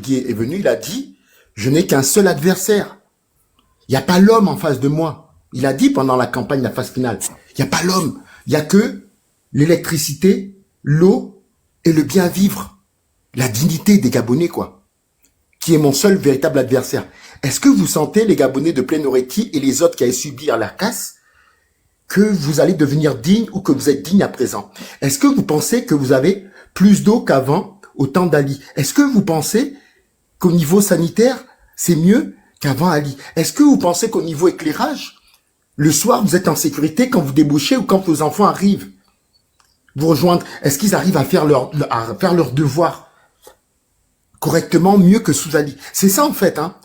Tshisekedi est venu, il a dit, je n'ai qu'un seul adversaire. Il n'y a pas l'homme en face de moi. Il a dit pendant la campagne, la phase finale, il n'y a pas l'homme. Il n'y a que l'électricité, l'eau et le bien vivre. La dignité des Gabonais, quoi. Qui est mon seul véritable adversaire. Est-ce que vous sentez, les Gabonais de Plénoreti et les autres qui avaient subi la casse, que vous allez devenir digne ou que vous êtes digne à présent? Est-ce que vous pensez que vous avez plus d'eau qu'avant au temps d'Ali? Est-ce que vous pensez qu'au niveau sanitaire, c'est mieux qu'avant Ali? Est-ce que vous pensez qu'au niveau éclairage, le soir, vous êtes en sécurité quand vous débouchez ou quand vos enfants arrivent vous rejoindre? Est-ce qu'ils arrivent à faire leur devoir correctement mieux que sous Ali? C'est ça en fait. Hein.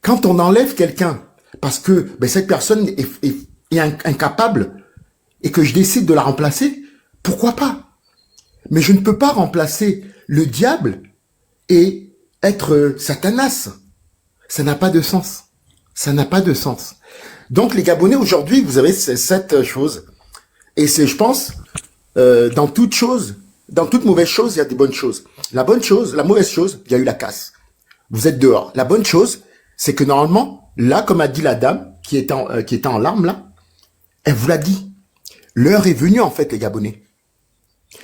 Quand on enlève quelqu'un parce que cette personne est incapable et que je décide de la remplacer, pourquoi pas? Mais je ne peux pas remplacer le diable et être Satanas. Ça n'a pas de sens. Ça n'a pas de sens. Donc les Gabonais aujourd'hui, vous avez cette chose. Et c'est, je pense, dans toute chose, dans toute mauvaise chose, il y a des bonnes choses. La bonne chose, la mauvaise chose, il y a eu la casse. Vous êtes dehors. La bonne chose, c'est que normalement, là, comme a dit la dame qui était en larmes là, elle vous l'a dit. L'heure est venue en fait, les Gabonais.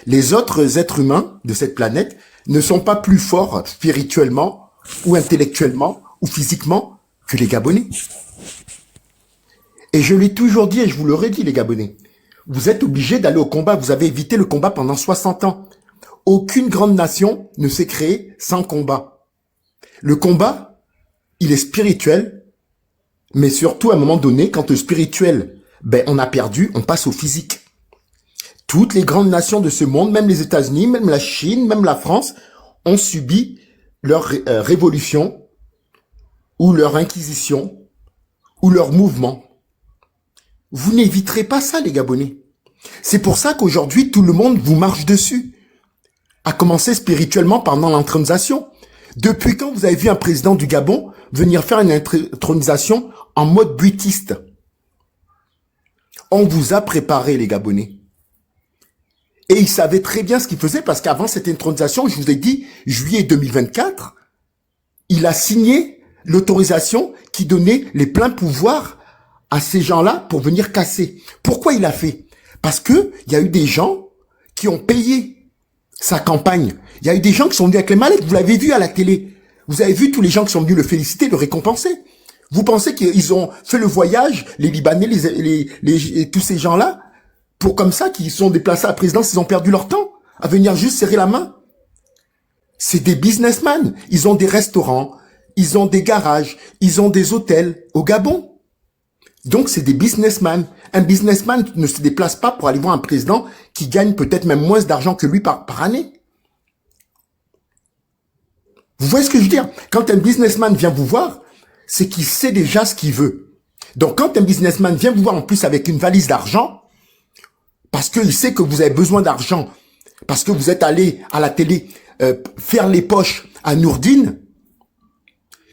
Les autres êtres humains de cette planète ne sont pas plus forts spirituellement ou intellectuellement ou physiquement que les Gabonais. Et je l'ai toujours dit et je vous l'aurais dit, les Gabonais. Vous êtes obligés d'aller au combat. Vous avez évité le combat pendant 60 ans. Aucune grande nation ne s'est créée sans combat. Le combat, il est spirituel, mais surtout à un moment donné, quand le spirituel, on a perdu, on passe au physique. Toutes les grandes nations de ce monde, même les États-Unis, même la Chine, même la France, ont subi leur révolution ou leur inquisition ou leur mouvement. Vous n'éviterez pas ça, les Gabonais. C'est pour ça qu'aujourd'hui, tout le monde vous marche dessus. À commencer spirituellement pendant l'intronisation. Depuis quand vous avez vu un président du Gabon venir faire une intronisation en mode buitiste? On vous a préparé, les Gabonais. Et il savait très bien ce qu'il faisait parce qu'avant cette intronisation, je vous ai dit, juillet 2024, il a signé l'autorisation qui donnait les pleins pouvoirs à ces gens-là pour venir casser. Pourquoi il a fait? Parce que il y a eu des gens qui ont payé sa campagne. Il y a eu des gens qui sont venus avec les mallettes. Vous l'avez vu à la télé. Vous avez vu tous les gens qui sont venus le féliciter, le récompenser. Vous pensez qu'ils ont fait le voyage, les Libanais, tous ces gens-là, pour comme ça, qu'ils sont déplacés à la présidence, ils ont perdu leur temps à venir juste serrer la main? C'est des businessmen. Ils ont des restaurants, ils ont des garages, ils ont des hôtels au Gabon. Donc, c'est des businessmen. Un businessman ne se déplace pas pour aller voir un président qui gagne peut-être même moins d'argent que lui par année. Vous voyez ce que je veux dire? Quand un businessman vient vous voir, c'est qu'il sait déjà ce qu'il veut. Donc, quand un businessman vient vous voir en plus avec une valise d'argent, parce qu'il sait que vous avez besoin d'argent, parce que vous êtes allé à la télé faire les poches à Nourdine,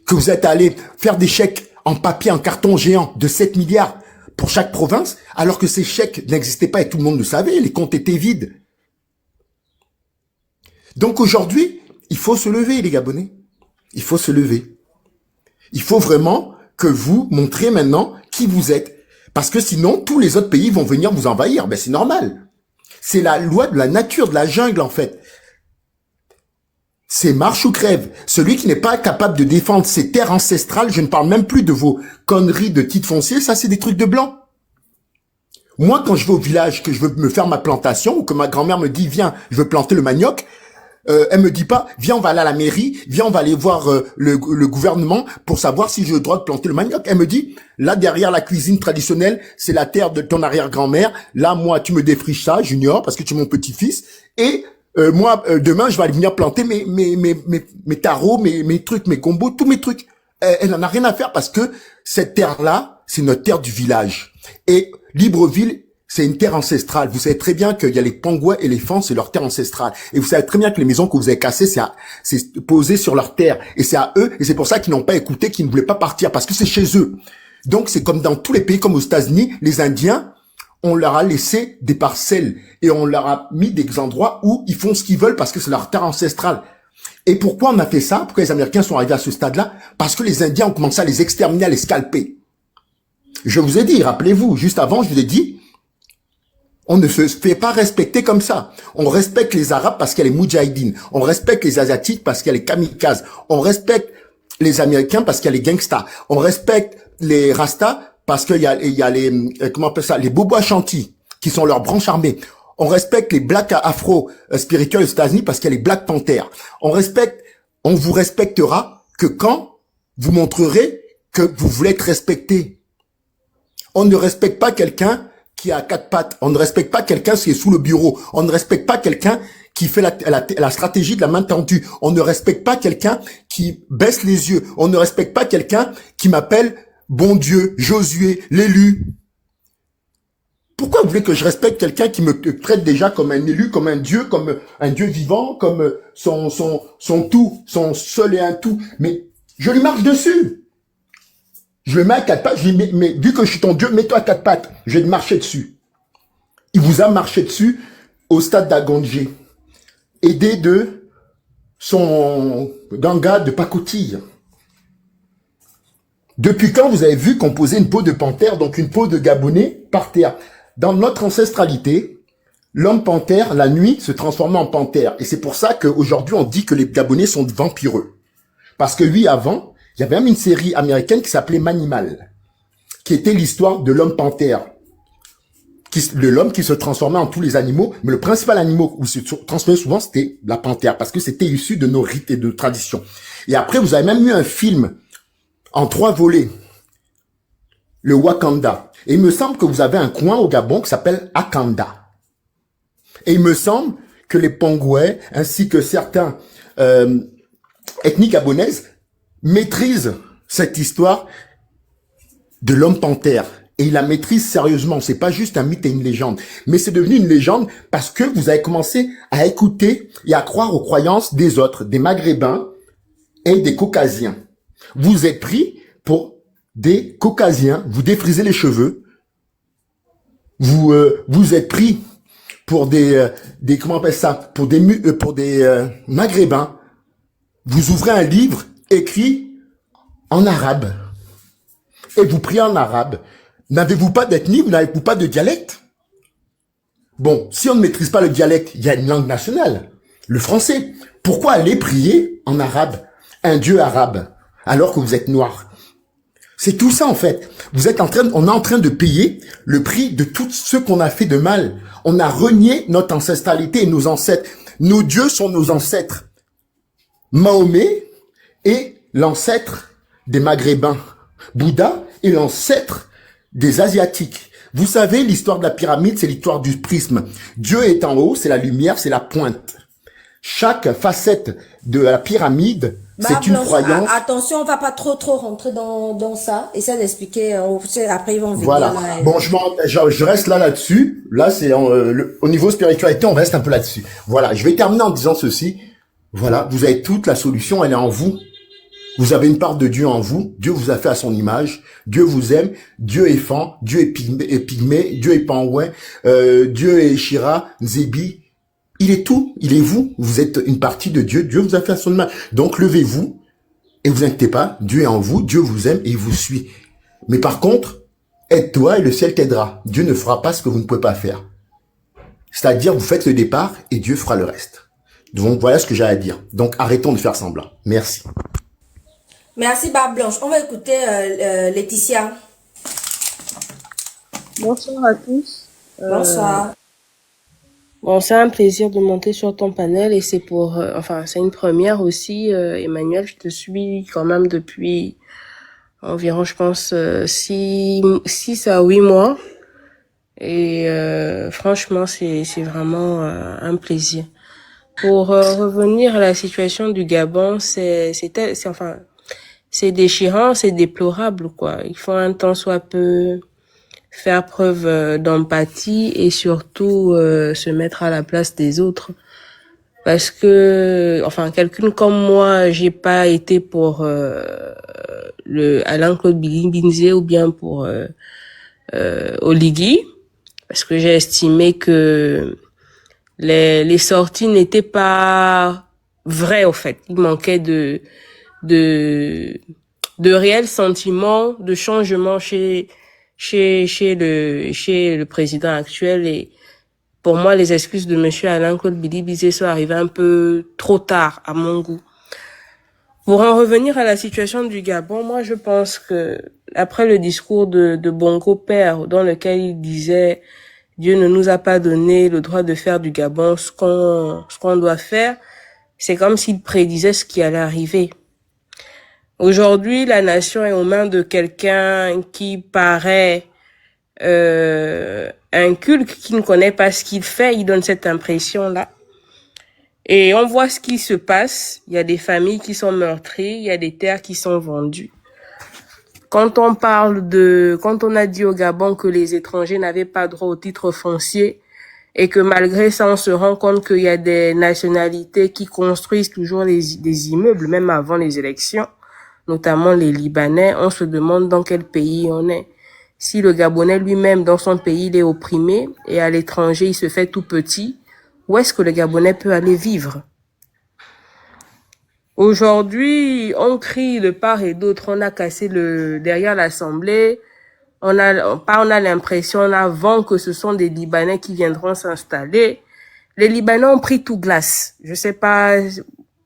que vous êtes allé faire des chèques en papier, en carton géant de 7 milliards pour chaque province, alors que ces chèques n'existaient pas et tout le monde le savait, les comptes étaient vides. Donc aujourd'hui, il faut se lever, les Gabonais. Il faut se lever. Il faut vraiment que vous montriez maintenant qui vous êtes. Parce que sinon, tous les autres pays vont venir vous envahir. C'est normal. C'est la loi de la nature, de la jungle, en fait. C'est marche ou crève. Celui qui n'est pas capable de défendre ses terres ancestrales, je ne parle même plus de vos conneries de titres fonciers, ça c'est des trucs de blanc. Moi, quand je vais au village, que je veux me faire ma plantation, ou que ma grand-mère me dit, viens, je veux planter le manioc, elle me dit pas, viens, on va aller à la mairie, viens, on va aller voir le gouvernement pour savoir si j'ai le droit de planter le manioc. Elle me dit, là, derrière la cuisine traditionnelle, c'est la terre de ton arrière-grand-mère. Là, moi, tu me défriches ça, Junior, parce que tu es mon petit-fils. Et moi, demain, je vais aller venir planter mes tarots, mes trucs, mes gombos, tous mes trucs. Elle n'en a rien à faire parce que cette terre-là, c'est notre terre du village. Et Libreville, c'est une terre ancestrale. Vous savez très bien qu'il y a les Pangouais et les Fans, c'est leur terre ancestrale. Et vous savez très bien que les maisons que vous avez cassées, c'est posé sur leur terre. Et c'est à eux. Et c'est pour ça qu'ils n'ont pas écouté, qu'ils ne voulaient pas partir, parce que c'est chez eux. Donc, c'est comme dans tous les pays, comme aux États-Unis, les Indiens, on leur a laissé des parcelles et on leur a mis des endroits où ils font ce qu'ils veulent parce que c'est leur terre ancestrale. Et pourquoi on a fait ça? Pourquoi les Américains sont arrivés à ce stade-là? Parce que les Indiens ont commencé à les exterminer, à les scalper. Je vous ai dit, rappelez-vous, juste avant, je vous ai dit, on ne se fait pas respecter comme ça. On respecte les Arabes parce qu'il y a les Moudjahidines. On respecte les Asiatiques parce qu'il y a les kamikazes. On respecte les Américains parce qu'il y a les gangsters. On respecte les Rastas parce qu'il y a les, comment on appelle ça, les Bobo Ashanti, qui sont leurs branches armées. On respecte les Blacks afro-spirituels aux États-Unis parce qu'il y a les Black Panthers. On vous respectera que quand vous montrerez que vous voulez être respecté. On ne respecte pas quelqu'un qui a quatre pattes. On ne respecte pas quelqu'un qui est sous le bureau. On ne respecte pas quelqu'un qui fait la stratégie de la main tendue. On ne respecte pas quelqu'un qui baisse les yeux. On ne respecte pas quelqu'un qui m'appelle bon Dieu, Josué, l'élu. Pourquoi vous voulez que je respecte quelqu'un qui me traite déjà comme un élu, comme un Dieu vivant, comme son tout, son seul et un tout? Mais je lui marche dessus. Je le mets à quatre pattes, je lui dis, mais vu que je suis ton Dieu, mets-toi à quatre pattes. Je vais te marcher dessus. Il vous a marché dessus au stade d'Agondjé, aidé de son ganga de pacotille. Depuis quand vous avez vu qu'on posait une peau de panthère, donc une peau de Gabonais, par terre? Dans notre ancestralité, l'homme panthère, la nuit, se transformait en panthère. Et c'est pour ça qu'aujourd'hui, on dit que les Gabonais sont vampireux. Parce que oui, avant, il y avait même une série américaine qui s'appelait Manimal, qui était l'histoire de l'homme panthère. De l'homme qui se transformait en tous les animaux, mais le principal animal où il se transformait souvent, c'était la panthère, parce que c'était issu de nos rites et de traditions. Et après, vous avez même eu un film en 3 volets, le Wakanda. Et il me semble que vous avez un coin au Gabon qui s'appelle Akanda. Et il me semble que les Pongouais, ainsi que certains ethnies gabonaises, maîtrisent cette histoire de l'homme panthère. Et il la maîtrise sérieusement. C'est pas juste un mythe et une légende. Mais c'est devenu une légende parce que vous avez commencé à écouter et à croire aux croyances des autres, des Maghrébins et des Caucasiens. Vous êtes pris pour des Caucasiens, vous défrisez les cheveux, vous êtes pris pour des comment on appelle ça, pour des Maghrébins. Vous ouvrez un livre écrit en arabe et vous priez en arabe. N'avez-vous pas d'ethnie, vous n'avez-vous pas de dialecte? Bon, si on ne maîtrise pas le dialecte, il y a une langue nationale, le français. Pourquoi aller prier en arabe, un dieu arabe, alors que vous êtes noir? C'est tout ça en fait. On est en train de payer le prix de tout ce qu'on a fait de mal. On a renié notre ancestralité et nos ancêtres. Nos dieux sont nos ancêtres. Mahomet est l'ancêtre des Maghrébins. Bouddha est l'ancêtre des Asiatiques. Vous savez, l'histoire de la pyramide, c'est l'histoire du prisme. Dieu est en haut, c'est la lumière, c'est la pointe. Chaque facette de la pyramide, c'est une croyance. Attention, on va pas trop rentrer dans ça. Essaie d'expliquer. Après, ils vont venir. Voilà. Là, Bon, je reste là-dessus. Là, c'est au niveau spiritualité, on reste un peu là-dessus. Voilà. Je vais terminer en disant ceci. Voilà. Vous avez toute la solution. Elle est en vous. Vous avez une part de Dieu en vous. Dieu vous a fait à son image. Dieu vous aime. Dieu est Fan. Dieu est Pygmée. Dieu est Pangouin. Dieu est Shira, Zébi. Il est tout. Il est vous. Vous êtes une partie de Dieu. Dieu vous a fait à son image. Donc, levez-vous et vous inquiétez pas. Dieu est en vous. Dieu vous aime et il vous suit. Mais par contre, aide-toi et le ciel t'aidera. Dieu ne fera pas ce que vous ne pouvez pas faire. C'est-à-dire, vous faites le départ et Dieu fera le reste. Donc, voilà ce que j'ai à dire. Donc, arrêtons de faire semblant. Merci. Merci, Barbe Blanche. On va écouter Laetitia. Bonsoir à tous. Bonsoir. Bon, c'est un plaisir de monter sur ton panel et c'est c'est une première aussi. Emmanuel, je te suis quand même depuis environ, je pense, 6 à 8 mois. Et franchement, c'est vraiment un plaisir. Pour revenir à la situation du Gabon, c'est déchirant, c'est déplorable, quoi. Il faut un temps soit peu faire preuve d'empathie et surtout se mettre à la place des autres. Parce que, quelqu'un comme moi, j'ai pas été pour Alain-Claude Binzé ou bien pour Oligui, parce que j'ai estimé que les sorties n'étaient pas vrai, au fait. Il manquait de, de réels sentiments de changement chez le président actuel. Et pour moi, les excuses de monsieur Alain-Claude Billy-Bizet sont arrivées un peu trop tard, à mon goût. Pour en revenir à la situation du Gabon, moi, je pense que, après le discours de Bongo Père, dans lequel il disait Dieu ne nous a pas donné le droit de faire du Gabon ce qu'on doit faire, c'est comme s'il prédisait ce qui allait arriver. Aujourd'hui, la nation est aux mains de quelqu'un qui paraît inculte, qui ne connaît pas ce qu'il fait. Il donne cette impression-là. Et on voit ce qui se passe. Il y a des familles qui sont meurtries, il y a des terres qui sont vendues. Quand on a dit au Gabon que les étrangers n'avaient pas droit au titre foncier, et que malgré ça, on se rend compte qu'il y a des nationalités qui construisent toujours des immeubles, même avant les élections, notamment les Libanais, on se demande dans quel pays on est. Si le Gabonais lui-même, dans son pays, il est opprimé, et à l'étranger, il se fait tout petit, où est-ce que le Gabonais peut aller vivre? Aujourd'hui, on crie de part et d'autre, on a cassé derrière l'Assemblée, on a l'impression avant que ce sont des Libanais qui viendront s'installer. Les Libanais ont pris tout glace. Je sais pas,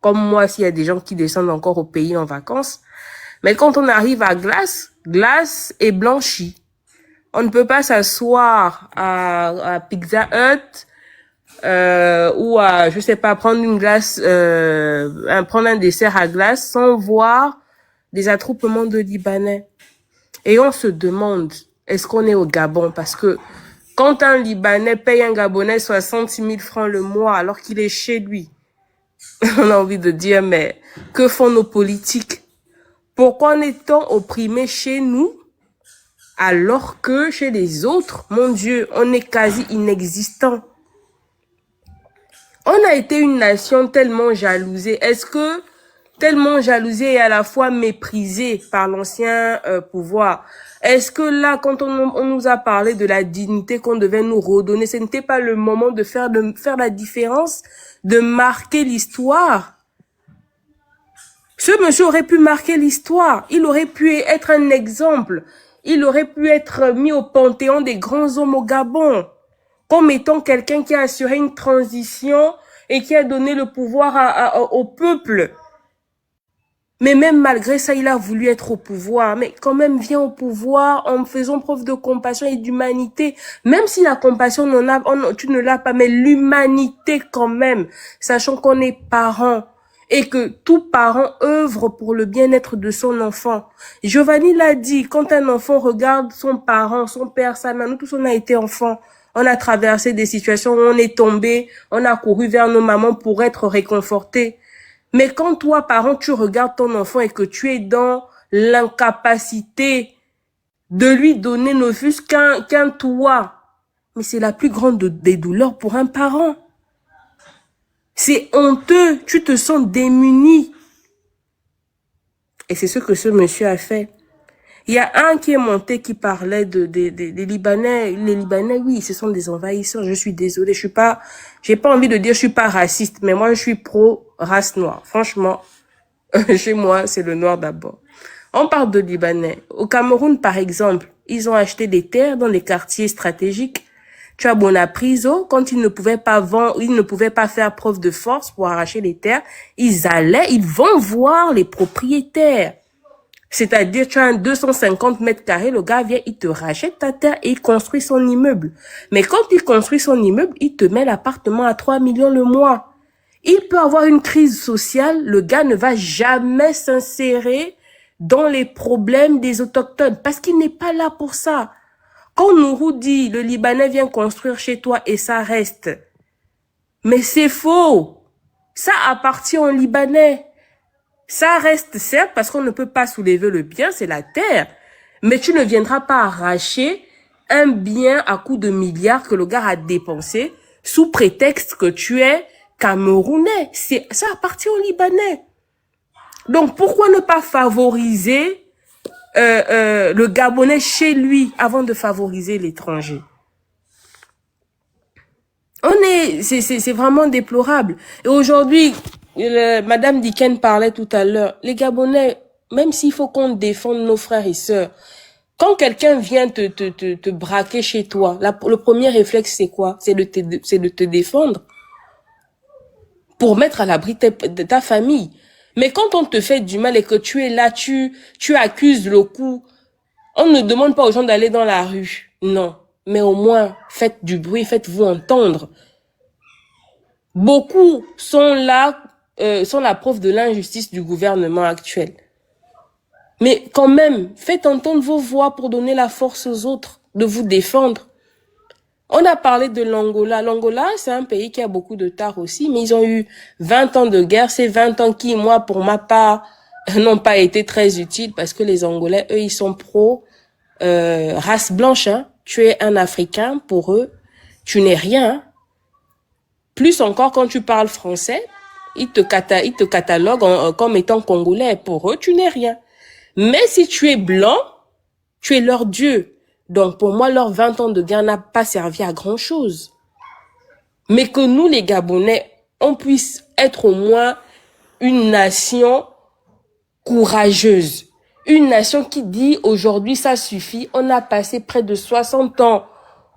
comme moi, s'il y a des gens qui descendent encore au pays en vacances. Mais quand on arrive à glace est blanchie. On ne peut pas s'asseoir à Pizza Hut, ou à, je sais pas, prendre une glace, prendre un dessert à glace sans voir des attroupements de Libanais. Et on se demande, est-ce qu'on est au Gabon? Parce que quand un Libanais paye un Gabonais 66 000 francs le mois alors qu'il est chez lui, on a envie de dire, mais que font nos politiques? Pourquoi en est-on opprimé chez nous alors que chez les autres, mon Dieu, on est quasi inexistant? On a été une nation tellement jalousée. Est-ce que tellement jalousée et à la fois méprisée par l'ancien pouvoir? Est-ce que là, quand on nous a parlé de la dignité qu'on devait nous redonner, ce n'était pas le moment de faire la différence, de marquer l'histoire? Ce monsieur aurait pu marquer l'histoire. Il aurait pu être un exemple. Il aurait pu être mis au panthéon des grands hommes au Gabon, comme étant quelqu'un qui a assuré une transition et qui a donné le pouvoir au peuple. Mais même malgré ça, il a voulu être au pouvoir. Mais quand même, viens au pouvoir en faisant preuve de compassion et d'humanité. Même si la compassion, tu ne l'as pas, mais l'humanité quand même, sachant qu'on est parents et que tout parent œuvre pour le bien-être de son enfant. Giovanni l'a dit, quand un enfant regarde son parent, son père, sa mère, nous tous on a été enfants. On a traversé des situations où on est tombé, on a couru vers nos mamans pour être réconfortés. Mais quand toi, parent, tu regardes ton enfant et que tu es dans l'incapacité de lui donner ne fût-ce qu'un toit, mais c'est la plus grande des douleurs pour un parent. C'est honteux, tu te sens démuni. Et c'est ce que ce monsieur a fait. Il y a un qui est monté qui parlait des Libanais. Les Libanais, oui, ce sont des envahisseurs. Je suis désolée, j'ai pas envie de dire je suis pas raciste, mais moi je suis pro race noire. Franchement, chez moi, c'est le noir d'abord. On parle de Libanais. Au Cameroun, par exemple, ils ont acheté des terres dans les quartiers stratégiques. Tu as Bonapriso, quand ils ne pouvaient pas vendre, ils ne pouvaient pas faire preuve de force pour arracher les terres, ils vont voir les propriétaires. C'est-à-dire, tu as un 250 mètres carrés, le gars vient, il te rachète ta terre et il construit son immeuble. Mais quand il construit son immeuble, il te met l'appartement à 3 millions le mois. Il peut avoir une crise sociale, le gars ne va jamais s'insérer dans les problèmes des autochtones parce qu'il n'est pas là pour ça. Quand Nourou dit, le Libanais vient construire chez toi et ça reste. Mais c'est faux. Ça appartient aux Libanais. Ça reste certes parce qu'on ne peut pas soulever le bien, c'est la terre. Mais tu ne viendras pas arracher un bien à coups de milliards que le gars a dépensé sous prétexte que tu es Camerounais. Ça appartient aux Libanais. Donc pourquoi ne pas favoriser le Gabonais chez lui avant de favoriser l'étranger? C'est vraiment déplorable. Et aujourd'hui, Madame Diken parlait tout à l'heure, les Gabonais, même s'il faut qu'on défende nos frères et sœurs, quand quelqu'un vient te braquer chez toi, le premier réflexe, c'est quoi? C'est de te défendre pour mettre à l'abri de ta famille. Mais quand on te fait du mal et que tu es là, tu accuses le coup, on ne demande pas aux gens d'aller dans la rue. Non. Mais au moins, faites du bruit, faites-vous entendre. Beaucoup sont là, sont la preuve de l'injustice du gouvernement actuel. Mais quand même, faites entendre vos voix pour donner la force aux autres de vous défendre. On a parlé de l'Angola. L'Angola, c'est un pays qui a beaucoup de tard aussi, mais ils ont eu 20 ans de guerre. Ces 20 ans qui, moi, pour ma part, n'ont pas été très utiles parce que les Angolais, eux, ils sont pro race blanche. Hein. Tu es un Africain, pour eux, tu n'es rien. Hein. Plus encore quand tu parles français, ils te cataloguent comme étant congolais. Pour eux, tu n'es rien. Mais si tu es blanc, tu es leur dieu. Donc pour moi, leurs 20 ans de guerre n'a pas servi à grand-chose. Mais que nous, les Gabonais, on puisse être au moins une nation courageuse. Une nation qui dit aujourd'hui, ça suffit. On a passé près de 60 ans.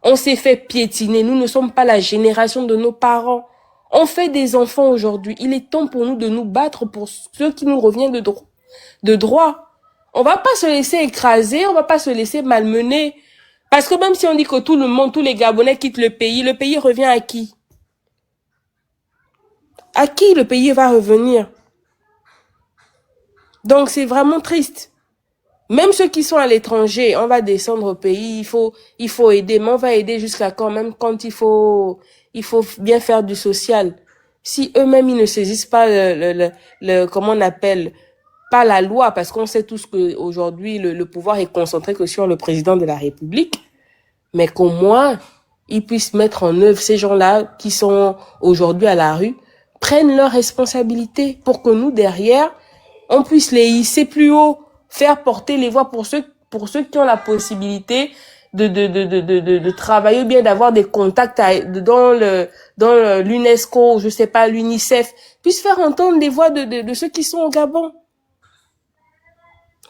On s'est fait piétiner. Nous ne sommes pas la génération de nos parents. On fait des enfants aujourd'hui. Il est temps pour nous de nous battre pour ce qui nous revient de droit. On va pas se laisser écraser, on va pas se laisser malmener. Parce que même si on dit que tout le monde, tous les Gabonais quittent le pays revient à qui? À qui le pays va revenir? Donc c'est vraiment triste. Même ceux qui sont à l'étranger, on va descendre au pays, il faut aider, mais on va aider jusqu'à quand même quand il faut bien faire du social. Si eux-mêmes ils ne saisissent pas comment on appelle, pas la loi, parce qu'on sait tous que aujourd'hui le pouvoir est concentré que sur le président de la République, mais qu'au moins ils puissent mettre en œuvre ces gens-là qui sont aujourd'hui à la rue, prennent leurs responsabilités pour que nous derrière on puisse les hisser plus haut, faire porter les voix pour ceux qui ont la possibilité de travailler, ou bien d'avoir des contacts dans l'UNESCO, je sais pas, l'UNICEF, puisse faire entendre les voix de ceux qui sont au Gabon.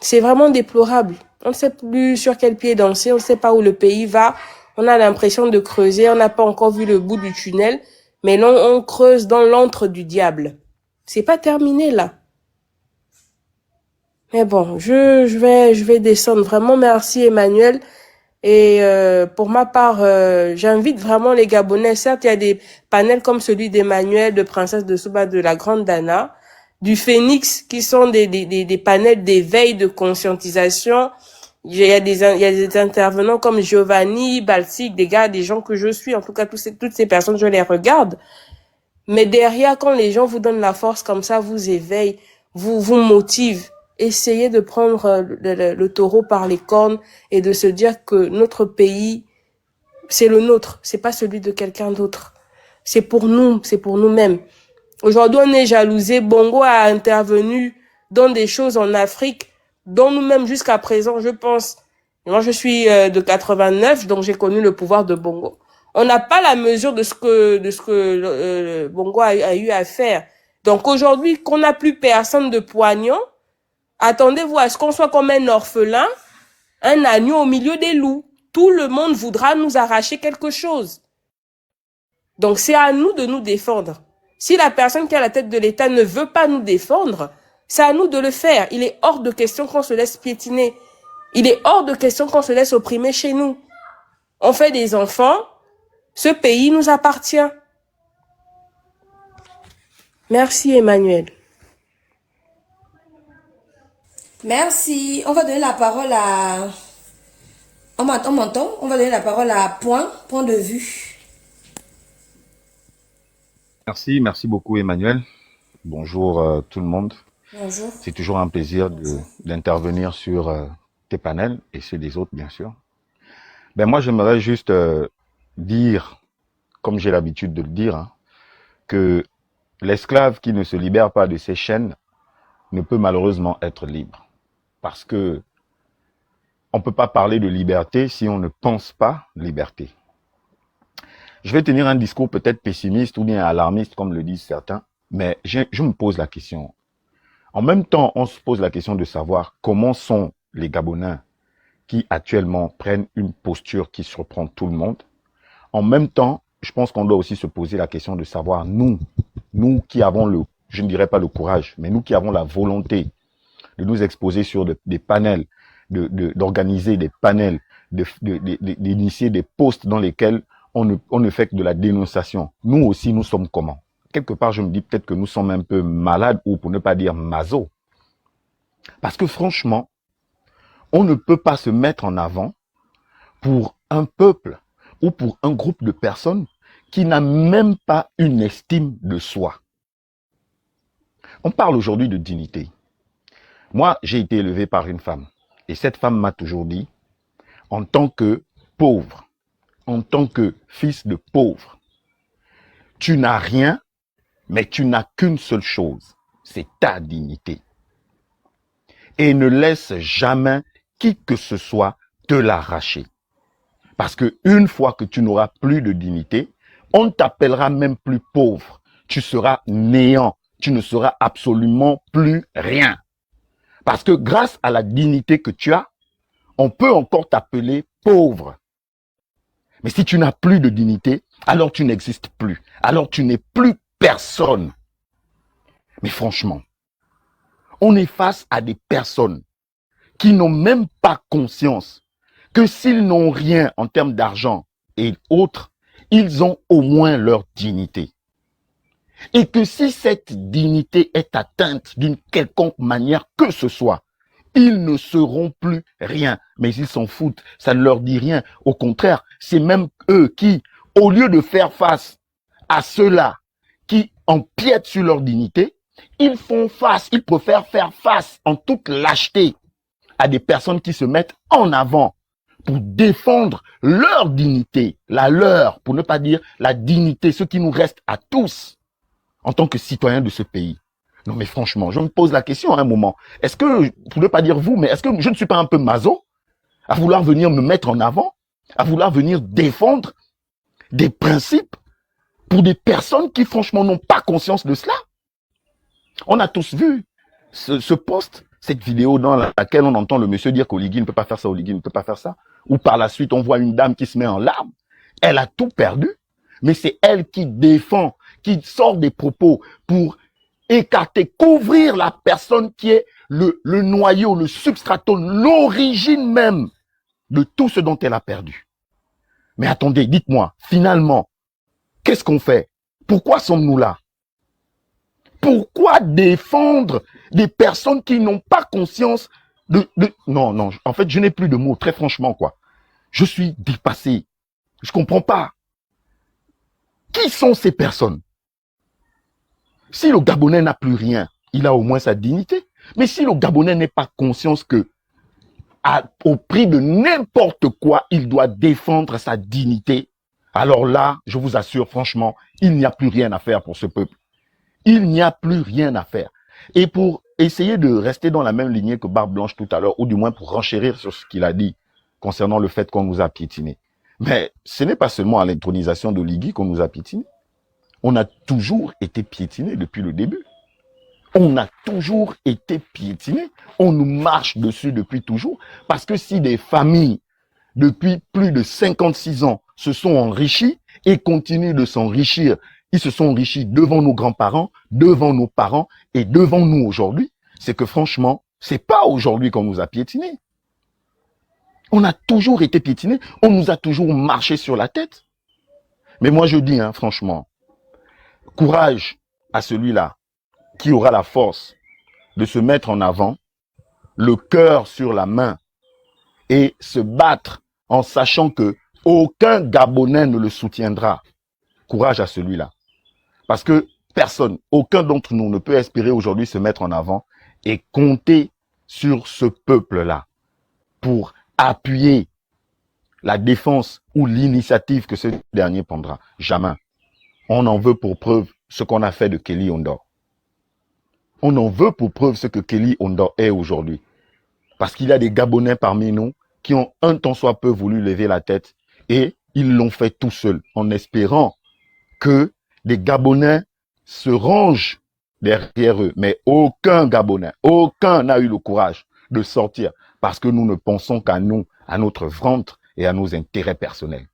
C'est vraiment déplorable. On ne sait plus sur quel pied danser, on ne sait pas où le pays va. On a l'impression de creuser, on n'a pas encore vu le bout du tunnel, mais non, on creuse dans l'antre du diable. C'est pas terminé là. Mais bon, je vais descendre. Vraiment, merci Emmanuel. Et pour ma part, j'invite vraiment les Gabonais. Certes, il y a des panels comme celui d'Emmanuel, de Princesse de Souba, de la Grande Dana, du Phénix, qui sont des panels d'éveil, de conscientisation. Il y a des intervenants comme Giovanni, Baltic, des gens que je suis. En tout cas, toutes ces personnes, je les regarde. Mais derrière, quand les gens vous donnent la force comme ça, vous éveillent, vous motivent. Essayez de prendre le taureau par les cornes et de se dire que notre pays, c'est le nôtre, c'est pas celui de quelqu'un d'autre. C'est pour nous, c'est pour nous-mêmes. Aujourd'hui, on est jalousé. Bongo a intervenu dans des choses en Afrique dont nous-mêmes jusqu'à présent, je pense. Moi, je suis de 89, donc j'ai connu le pouvoir de Bongo. On n'a pas la mesure de ce que Bongo a eu à faire. Donc aujourd'hui, qu'on n'a plus personne de poignant, attendez-vous à ce qu'on soit comme un orphelin, un agneau au milieu des loups. Tout le monde voudra nous arracher quelque chose. Donc c'est à nous de nous défendre. Si la personne qui est à la tête de l'État ne veut pas nous défendre, c'est à nous de le faire. Il est hors de question qu'on se laisse piétiner. Il est hors de question qu'on se laisse opprimer chez nous. On fait des enfants. Ce pays nous appartient. Merci Emmanuel. Merci. On va donner la parole à... On m'entend? On va donner la parole à Point de vue. Merci beaucoup Emmanuel. Bonjour tout le monde. Bonjour. C'est toujours un plaisir d'intervenir sur tes panels et ceux des autres bien sûr. Moi j'aimerais juste dire, comme j'ai l'habitude de le dire, hein, que l'esclave qui ne se libère pas de ses chaînes ne peut malheureusement être libre. Parce que on ne peut pas parler de liberté si on ne pense pas liberté. Je vais tenir un discours peut-être pessimiste ou bien alarmiste, comme le disent certains, Mais je me pose la question. En même temps, on se pose la question de savoir comment sont les Gabonais qui actuellement prennent une posture qui surprend tout le monde. En même temps, je pense qu'on doit aussi se poser la question de savoir, nous qui avons je ne dirais pas le courage, mais nous qui avons la volonté de nous exposer sur des panels, d'organiser des panels, d'initier des posts dans lesquels on ne fait que de la dénonciation. Nous aussi, nous sommes comment? Quelque part, je me dis peut-être que nous sommes un peu malades, ou pour ne pas dire maso. Parce que franchement, on ne peut pas se mettre en avant pour un peuple ou pour un groupe de personnes qui n'a même pas une estime de soi. On parle aujourd'hui de dignité. Moi, j'ai été élevé par une femme. Et cette femme m'a toujours dit, en tant que pauvre, en tant que fils de pauvre, tu n'as rien, mais tu n'as qu'une seule chose, c'est ta dignité. Et ne laisse jamais qui que ce soit te l'arracher. Parce que une fois que tu n'auras plus de dignité, on ne t'appellera même plus pauvre. Tu seras néant. Tu ne seras absolument plus rien. Parce que grâce à la dignité que tu as, on peut encore t'appeler pauvre. Mais si tu n'as plus de dignité, alors tu n'existes plus. Alors tu n'es plus personne. Mais franchement, on est face à des personnes qui n'ont même pas conscience que s'ils n'ont rien en termes d'argent et autres, ils ont au moins leur dignité. Et que si cette dignité est atteinte d'une quelconque manière que ce soit, ils ne seront plus rien. Mais ils s'en foutent, ça ne leur dit rien. Au contraire, c'est même eux qui, au lieu de faire face à ceux-là qui empiètent sur leur dignité, ils préfèrent faire face en toute lâcheté à des personnes qui se mettent en avant pour défendre leur dignité, la leur, pour ne pas dire la dignité, ce qui nous reste à tous en tant que citoyens de ce pays. Non mais franchement, je me pose la question à un moment. Est-ce que, pour ne pas dire vous, mais est-ce que je ne suis pas un peu maso à vouloir venir me mettre en avant, à vouloir venir défendre des principes pour des personnes qui franchement n'ont pas conscience de cela? On a tous vu ce post, cette vidéo dans laquelle on entend le monsieur dire qu'Oligui ne peut pas faire ça, Oligui ne peut pas faire ça. Ou par la suite, on voit une dame qui se met en larmes. Elle a tout perdu, mais c'est elle qui défend, qui sort des propos pour écarter, couvrir la personne qui est le noyau, le substratum, l'origine même de tout ce dont elle a perdu. Mais attendez, dites-moi, finalement, qu'est-ce qu'on fait? Pourquoi sommes-nous là? Pourquoi défendre des personnes qui n'ont pas conscience Non, en fait, je n'ai plus de mots, très franchement, quoi. Je suis dépassé. Je comprends pas. Qui sont ces personnes? Si le Gabonais n'a plus rien, il a au moins sa dignité. Mais si le Gabonais n'est pas conscient que, au prix de n'importe quoi, il doit défendre sa dignité, alors là, je vous assure, franchement, il n'y a plus rien à faire pour ce peuple. Il n'y a plus rien à faire. Et pour essayer de rester dans la même lignée que Barbe Blanche tout à l'heure, ou du moins pour renchérir sur ce qu'il a dit concernant le fait qu'on nous a piétinés. Mais ce n'est pas seulement à l'intronisation d'Oligui qu'on nous a piétinés. On a toujours été piétinés depuis le début. On a toujours été piétinés. On nous marche dessus depuis toujours. Parce que si des familles, depuis plus de 56 ans, se sont enrichies et continuent de s'enrichir, ils se sont enrichis devant nos grands-parents, devant nos parents et devant nous aujourd'hui, c'est que franchement, c'est pas aujourd'hui qu'on nous a piétinés. On a toujours été piétinés, on nous a toujours marché sur la tête. Mais moi je dis, franchement, courage à celui-là qui aura la force de se mettre en avant, le cœur sur la main et se battre en sachant que aucun Gabonais ne le soutiendra. Courage à celui-là. Parce que personne, aucun d'entre nous ne peut espérer aujourd'hui se mettre en avant et compter sur ce peuple-là pour appuyer la défense ou l'initiative que ce dernier prendra. Jamais. On en veut pour preuve ce qu'on a fait de Kelly Ondor. On en veut pour preuve ce que Kelly Ondor est aujourd'hui. Parce qu'il y a des Gabonais parmi nous qui ont un tant soit peu voulu lever la tête et ils l'ont fait tout seuls en espérant que des Gabonais se rangent derrière eux. Mais aucun Gabonais, aucun n'a eu le courage de sortir parce que nous ne pensons qu'à nous, à notre ventre et à nos intérêts personnels.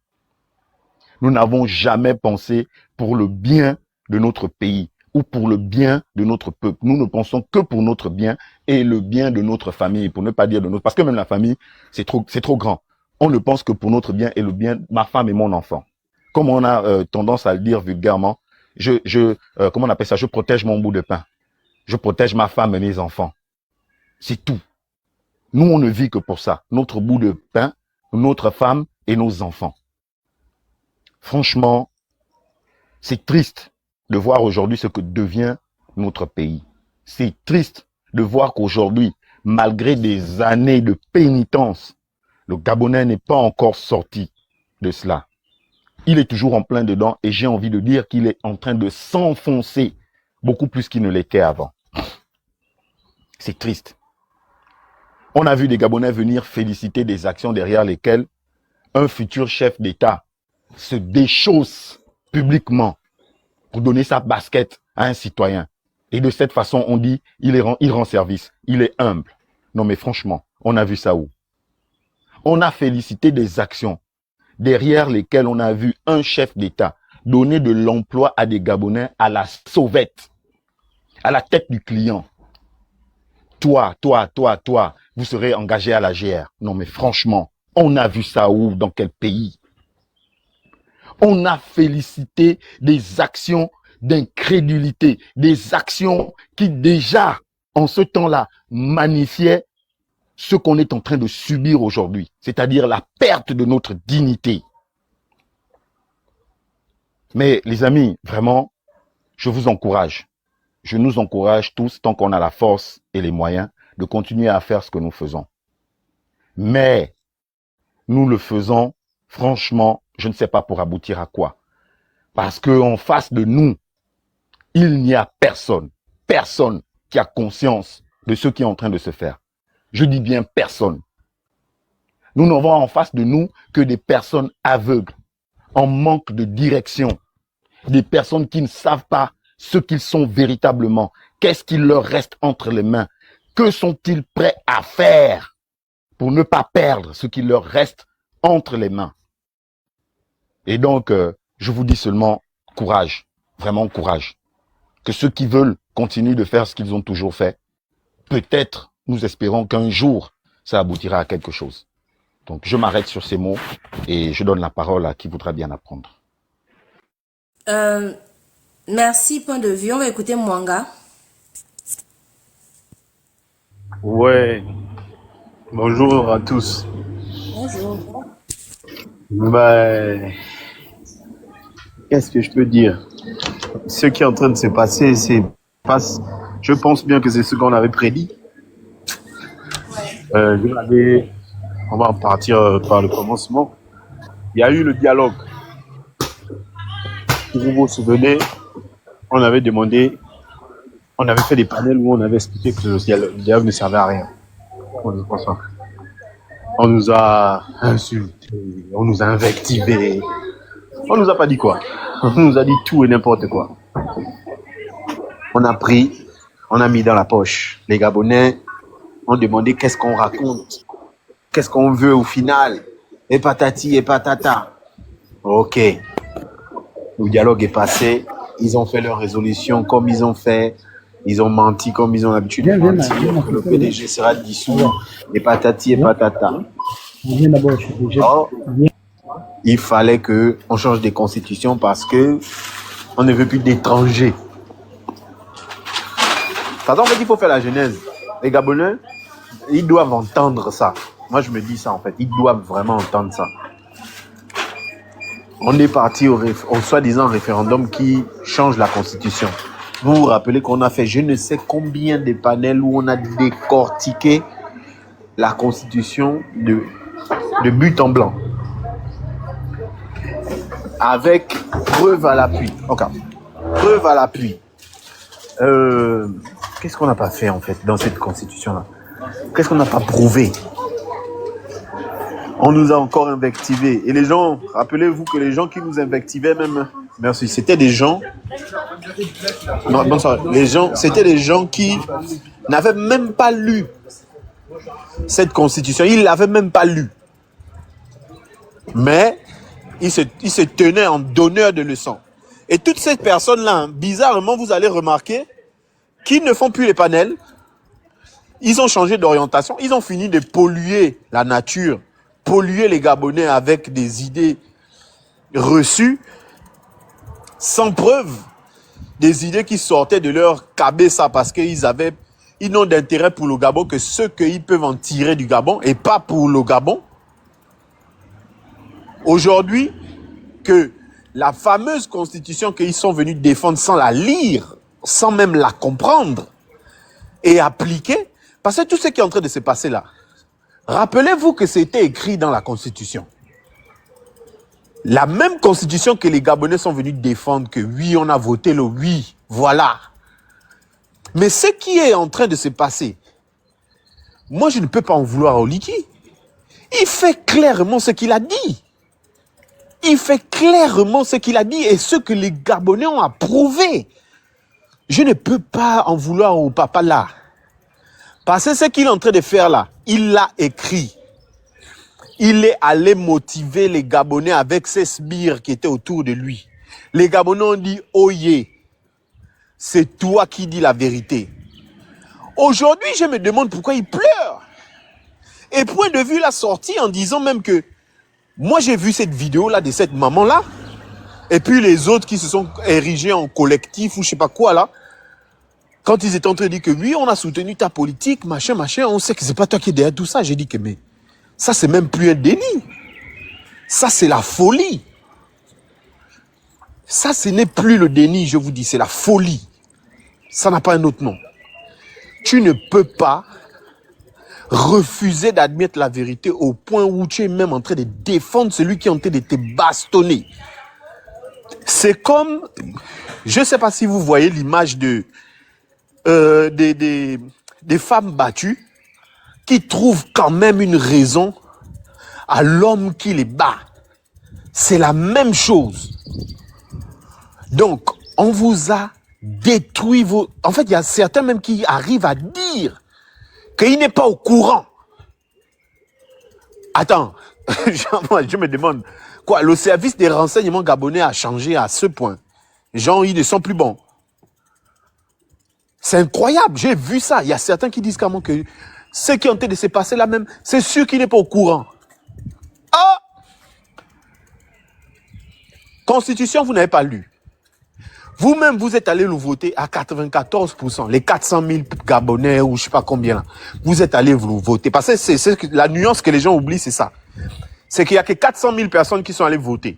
Nous n'avons jamais pensé pour le bien de notre pays ou pour le bien de notre peuple. Nous ne pensons que pour notre bien et le bien de notre famille, pour ne pas dire de notre... Parce que même la famille, c'est trop grand. On ne pense que pour notre bien et le bien de ma femme et mon enfant. Comme on a tendance à le dire vulgairement, comment on appelle ça? Je protège mon bout de pain. Je protège ma femme et mes enfants. C'est tout. Nous, on ne vit que pour ça. Notre bout de pain, notre femme et nos enfants. Franchement, c'est triste de voir aujourd'hui ce que devient notre pays. C'est triste de voir qu'aujourd'hui, malgré des années de pénitence, le Gabonais n'est pas encore sorti de cela. Il est toujours en plein dedans et j'ai envie de dire qu'il est en train de s'enfoncer beaucoup plus qu'il ne l'était avant. C'est triste. On a vu des Gabonais venir féliciter des actions derrière lesquelles un futur chef d'État se déchausse publiquement pour donner sa basket à un citoyen. Et de cette façon, on dit, il rend service, il est humble. Non mais franchement, on a vu ça où? On a félicité des actions derrière lesquelles on a vu un chef d'État donner de l'emploi à des Gabonais à la sauvette, à la tête du client. Toi, vous serez engagé à la GR. Non mais franchement, on a vu ça où? Dans quel pays? On a félicité des actions d'incrédulité, des actions qui déjà, en ce temps-là, magnifiaient ce qu'on est en train de subir aujourd'hui, c'est-à-dire la perte de notre dignité. Mais les amis, vraiment, je vous encourage. Je nous encourage tous, tant qu'on a la force et les moyens, de continuer à faire ce que nous faisons. Mais nous le faisons, franchement, je ne sais pas pour aboutir à quoi. Parce qu'en face de nous, il n'y a personne qui a conscience de ce qui est en train de se faire. Je dis bien personne. Nous n'avons en face de nous que des personnes aveugles, en manque de direction, des personnes qui ne savent pas ce qu'ils sont véritablement, qu'est-ce qu'il leur reste entre les mains, que sont-ils prêts à faire pour ne pas perdre ce qu'il leur reste entre les mains. Et donc, je vous dis seulement courage, vraiment courage. Que ceux qui veulent continuent de faire ce qu'ils ont toujours fait. Peut-être, nous espérons qu'un jour, ça aboutira à quelque chose. Donc, je m'arrête sur ces mots et je donne la parole à qui voudra bien apprendre. Merci, point de vue. On va écouter Mwanga. Ouais, bonjour à tous. Bonjour. Ben, qu'est-ce que je peux dire? Ce qui est en train de se passer, je pense bien que c'est ce qu'on avait prédit. On va partir par le commencement. Il y a eu le dialogue. Si vous vous souvenez, on avait fait des panels où on avait expliqué que le dialogue ne servait à rien. On nous a insultés, on nous a invectivés. On nous a pas dit quoi. On nous a dit tout et n'importe quoi. On a pris, on a mis dans la poche. Les Gabonais ont demandé qu'est-ce qu'on raconte, qu'est-ce qu'on veut au final. Et patati et patata. Ok. Le dialogue est passé. Ils ont fait leur résolution comme ils ont fait. Ils ont menti comme ils ont l'habitude de mentir. Que le PDG sera dissous. Et patati et patata. Oh, il fallait qu'on change des constitutions parce que on ne veut plus d'étrangers. En fait, il faut faire la genèse. Les Gabonais, ils doivent entendre ça. Moi, je me dis ça, en fait. Ils doivent vraiment entendre ça. On est parti au soi-disant référendum qui change la constitution. Vous vous rappelez qu'on a fait je ne sais combien de panels où on a décortiqué la constitution de but en blanc. Avec preuve à l'appui. Ok. Preuve à l'appui. Qu'est-ce qu'on n'a pas fait en fait dans cette constitution-là? Qu'est-ce qu'on n'a pas prouvé? On nous a encore invectivés. Et les gens, rappelez-vous que les gens qui nous invectivaient même, merci, c'était des gens Non, bonsoir. Les gens, c'était des gens qui n'avaient même pas lu cette constitution. Ils l'avaient même pas lu. Mais ils se tenaient en donneur de leçons. Et toutes ces personnes-là, bizarrement, vous allez remarquer qu'ils ne font plus les panels. Ils ont changé d'orientation. Ils ont fini de polluer la nature, polluer les Gabonais avec des idées reçues, sans preuve, des idées qui sortaient de leur cabessa parce qu'ils n'ont d'intérêt pour le Gabon que ce qu'ils peuvent en tirer du Gabon et pas pour le Gabon. Aujourd'hui, que la fameuse constitution qu'ils sont venus défendre sans la lire, sans même la comprendre et appliquer, parce que tout ce qui est en train de se passer là, rappelez-vous que c'était écrit dans la constitution. La même constitution que les Gabonais sont venus défendre, que oui, on a voté le oui, voilà. Mais ce qui est en train de se passer, moi je ne peux pas en vouloir au Liki. Il fait clairement ce qu'il a dit. Il fait clairement ce qu'il a dit et ce que les Gabonais ont approuvé. Je ne peux pas en vouloir au papa là. Parce que ce qu'il est en train de faire là, il l'a écrit. Il est allé motiver les Gabonais avec ces sbires qui étaient autour de lui. Les Gabonais ont dit, oye, c'est toi qui dis la vérité. Aujourd'hui, je me demande pourquoi il pleure. Et Point de Vue l'a sorti en disant même que moi j'ai vu cette vidéo-là de cette maman-là, et puis les autres qui se sont érigés en collectif ou je sais pas quoi là, quand ils étaient en train de dire que oui, on a soutenu ta politique, machin, on sait que c'est pas toi qui es derrière tout ça. J'ai dit que mais ça c'est même plus un déni. Ça c'est la folie. Ça ce n'est plus le déni, je vous dis, c'est la folie. Ça n'a pas un autre nom. Tu ne peux pas refuser d'admettre la vérité au point où tu es même en train de défendre celui qui est en train de te bastonner. C'est comme, je ne sais pas si vous voyez l'image des femmes battues qui trouvent quand même une raison à l'homme qui les bat. C'est la même chose. Donc, on vous a détruit vos... En fait, il y a certains même qui arrivent à dire qu'il n'est pas au courant. Attends, je me demande, quoi, le service des renseignements gabonais a changé à ce point. Les gens, ils ne sont plus bons. C'est incroyable, j'ai vu ça. Il y a certains qui disent carrément que ce qui est en train de se passer là même, c'est sûr qu'il n'est pas au courant. Ah! Constitution, vous n'avez pas lu. Vous-même, vous êtes allé le voter à 94%. Les 400 000 Gabonais ou je sais pas combien là. Vous êtes allé vous voter. Parce que c'est la nuance que les gens oublient, c'est ça. C'est qu'il y a que 400 000 personnes qui sont allées voter.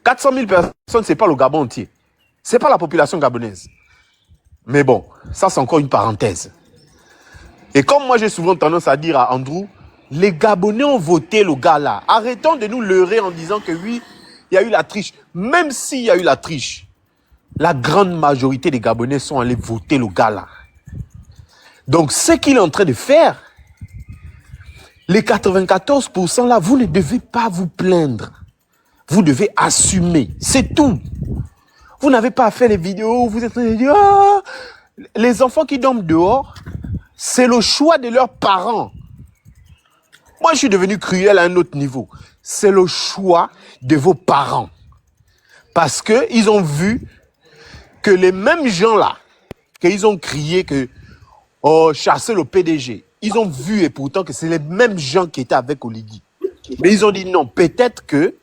400 000 personnes, c'est pas le Gabon entier. C'est pas la population gabonaise. Mais bon, ça c'est encore une parenthèse. Et comme moi j'ai souvent tendance à dire à Andrew, les Gabonais ont voté le gars là. Arrêtons de nous leurrer en disant que oui, il y a eu la triche. Même s'il y a eu la triche, la grande majorité des Gabonais sont allés voter le gars là. Donc ce qu'il est en train de faire, les 94% là, vous ne devez pas vous plaindre. Vous devez assumer. C'est tout. Vous n'avez pas fait les vidéos où vous êtes en train de dire ah, les enfants qui dorment dehors, c'est le choix de leurs parents. Moi, je suis devenu cruel à un autre niveau. C'est le choix de vos parents. Parce qu'ils ont vu que les mêmes gens-là, qu'ils ont crié que oh, chasser le PDG, ils ont vu et pourtant que c'est les mêmes gens qui étaient avec Oligui. Mais ils ont dit non, peut-être que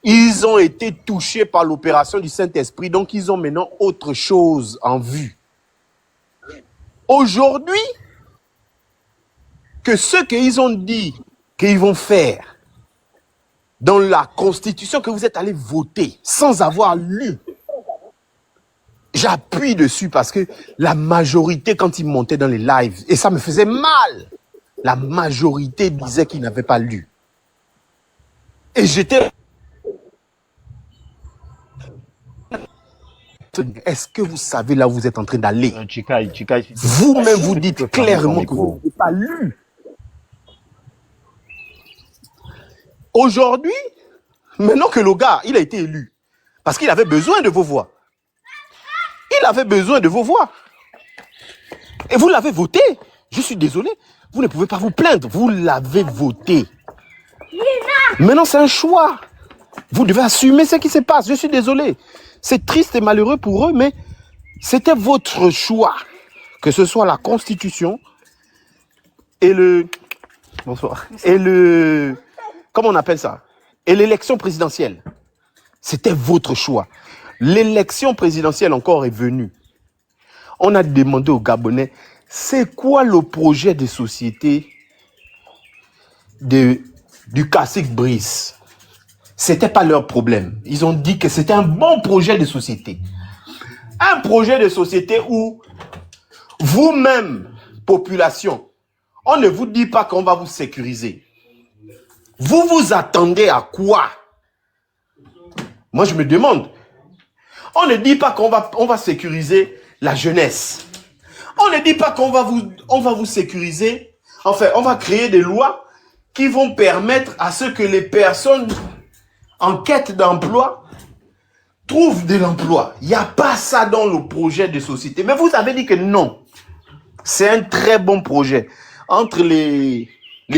ils ont été touchés par l'opération du Saint-Esprit, donc ils ont maintenant autre chose en vue. Aujourd'hui, que ce qu'ils ont dit qu'ils vont faire dans la constitution que vous êtes allés voter sans avoir lu, j'appuie dessus parce que la majorité, quand ils montaient dans les lives, et ça me faisait mal, la majorité disait qu'ils n'avaient pas lu. Et j'étais... Est-ce que vous savez là où vous êtes en train d'aller? Chikai, Vous-même, vous dites clairement que vous n'avez pas lu. Aujourd'hui, maintenant que le gars, il a été élu, parce qu'il avait besoin de vos voix. Il avait besoin de vos voix. Et vous l'avez voté. Je suis désolé. Vous ne pouvez pas vous plaindre. Vous l'avez voté. Maintenant, c'est un choix. Vous devez assumer ce qui se passe. Je suis désolé. C'est triste et malheureux pour eux, mais c'était votre choix. Que ce soit la Constitution et le... Bonsoir. Et le... Comment on appelle ça? Et l'élection présidentielle. C'était votre choix. L'élection présidentielle encore est venue. On a demandé aux Gabonais, c'est quoi le projet de société du cacique Brice? C'était pas leur problème. Ils ont dit que c'était un bon projet de société. Un projet de société où vous-même, population, on ne vous dit pas qu'on va vous sécuriser. Vous vous attendez à quoi? Moi, je me demande. On ne dit pas qu'on va sécuriser la jeunesse. On ne dit pas qu'on va vous sécuriser. Enfin, on va créer des lois qui vont permettre à ce que les personnes en quête d'emploi trouvent de l'emploi. Il n'y a pas ça dans le projet de société. Mais vous avez dit que non. C'est un très bon projet. Entre les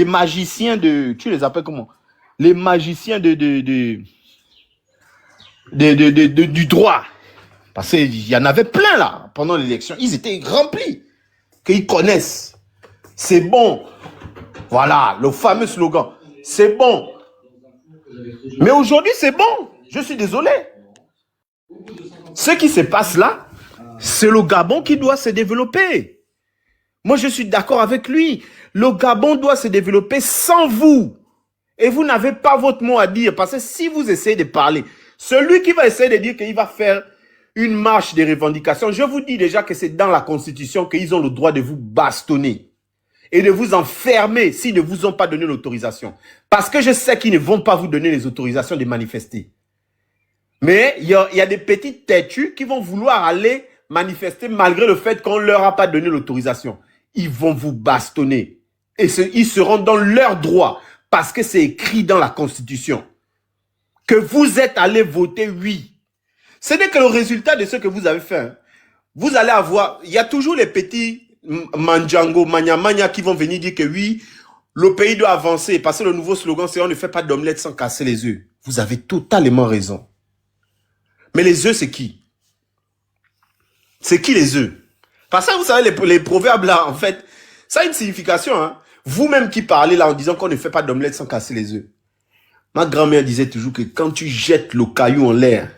magiciens de... Tu les appelles comment? Les magiciens du droit. Parce qu'il y en avait plein là, pendant l'élection. Ils étaient remplis. Qu'ils connaissent. C'est bon. Voilà, le fameux slogan. C'est bon. Mais aujourd'hui, c'est bon. Je suis désolé. Ce qui se passe là, c'est le Gabon qui doit se développer. Moi, je suis d'accord avec lui. Le Gabon doit se développer sans vous. Et vous n'avez pas votre mot à dire. Parce que si vous essayez de parler, celui qui va essayer de dire qu'il va faire une marche de revendication, je vous dis déjà que c'est dans la Constitution qu'ils ont le droit de vous bastonner et de vous enfermer s'ils ne vous ont pas donné l'autorisation. Parce que je sais qu'ils ne vont pas vous donner les autorisations de manifester. Mais il y a des petites têtus qui vont vouloir aller manifester malgré le fait qu'on ne leur a pas donné l'autorisation. Ils vont vous bastonner. Et ils seront dans leur droit parce que c'est écrit dans la Constitution. Que vous êtes allé voter oui. Ce n'est que le résultat de ce que vous avez fait. Hein. Vous allez avoir... Il y a toujours les petits Mandjango, Manya qui vont venir dire que oui, le pays doit avancer. Parce que le nouveau slogan, c'est on ne fait pas d'omelette sans casser les œufs. Vous avez totalement raison. Mais les œufs, c'est qui? C'est qui les œufs? Parce que vous savez, les proverbes là, en fait, ça a une signification. Hein? Vous-même qui parlez là en disant qu'on ne fait pas d'omelette sans casser les œufs. Ma grand-mère disait toujours que quand tu jettes le caillou en l'air,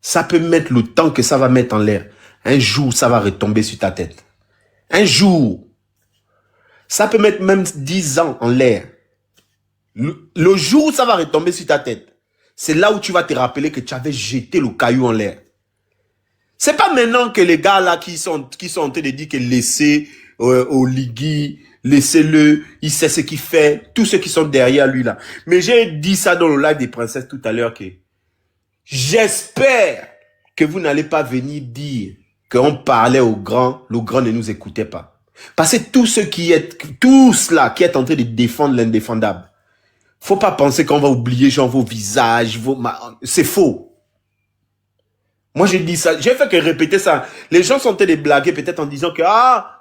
ça peut mettre le temps que ça va mettre en l'air. Un jour, ça va retomber sur ta tête. Un jour. Ça peut mettre même 10 ans en l'air. Le jour où ça va retomber sur ta tête, c'est là où tu vas te rappeler que tu avais jeté le caillou en l'air. C'est pas maintenant que les gars là qui sont en train de dire que laissez Oligui, laissez-le, il sait ce qu'il fait, tous ceux qui sont derrière lui là. Mais j'ai dit ça dans le live des princesses tout à l'heure que j'espère que vous n'allez pas venir dire qu'on parlait au grand, le grand ne nous écoutait pas. Parce que tous là qui est en train de défendre l'indéfendable, faut pas penser qu'on va oublier genre vos visages, c'est faux. Moi, j'ai dit ça, j'ai fait que répéter ça. Les gens sont en train de blaguer peut-être en disant que,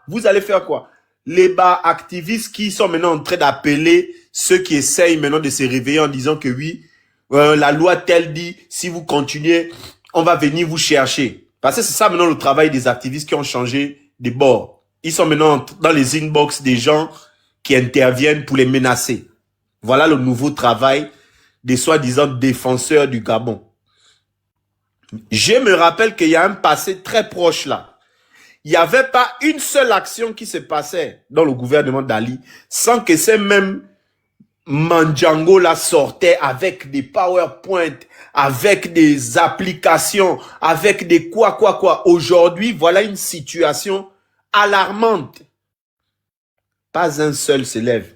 vous allez faire quoi? Les activistes qui sont maintenant en train d'appeler ceux qui essayent maintenant de se réveiller en disant que oui, la loi telle dit, si vous continuez, on va venir vous chercher. Parce que c'est ça maintenant le travail des activistes qui ont changé de bord. Ils sont maintenant dans les inbox des gens qui interviennent pour les menacer. Voilà le nouveau travail des soi-disant défenseurs du Gabon. Je me rappelle qu'il y a un passé très proche là. Il n'y avait pas une seule action qui se passait dans le gouvernement d'Ali sans que ces mêmes Mandjango là sortaient avec des PowerPoint, avec des applications, avec des quoi. Aujourd'hui, voilà une situation alarmante. Pas un seul se lève.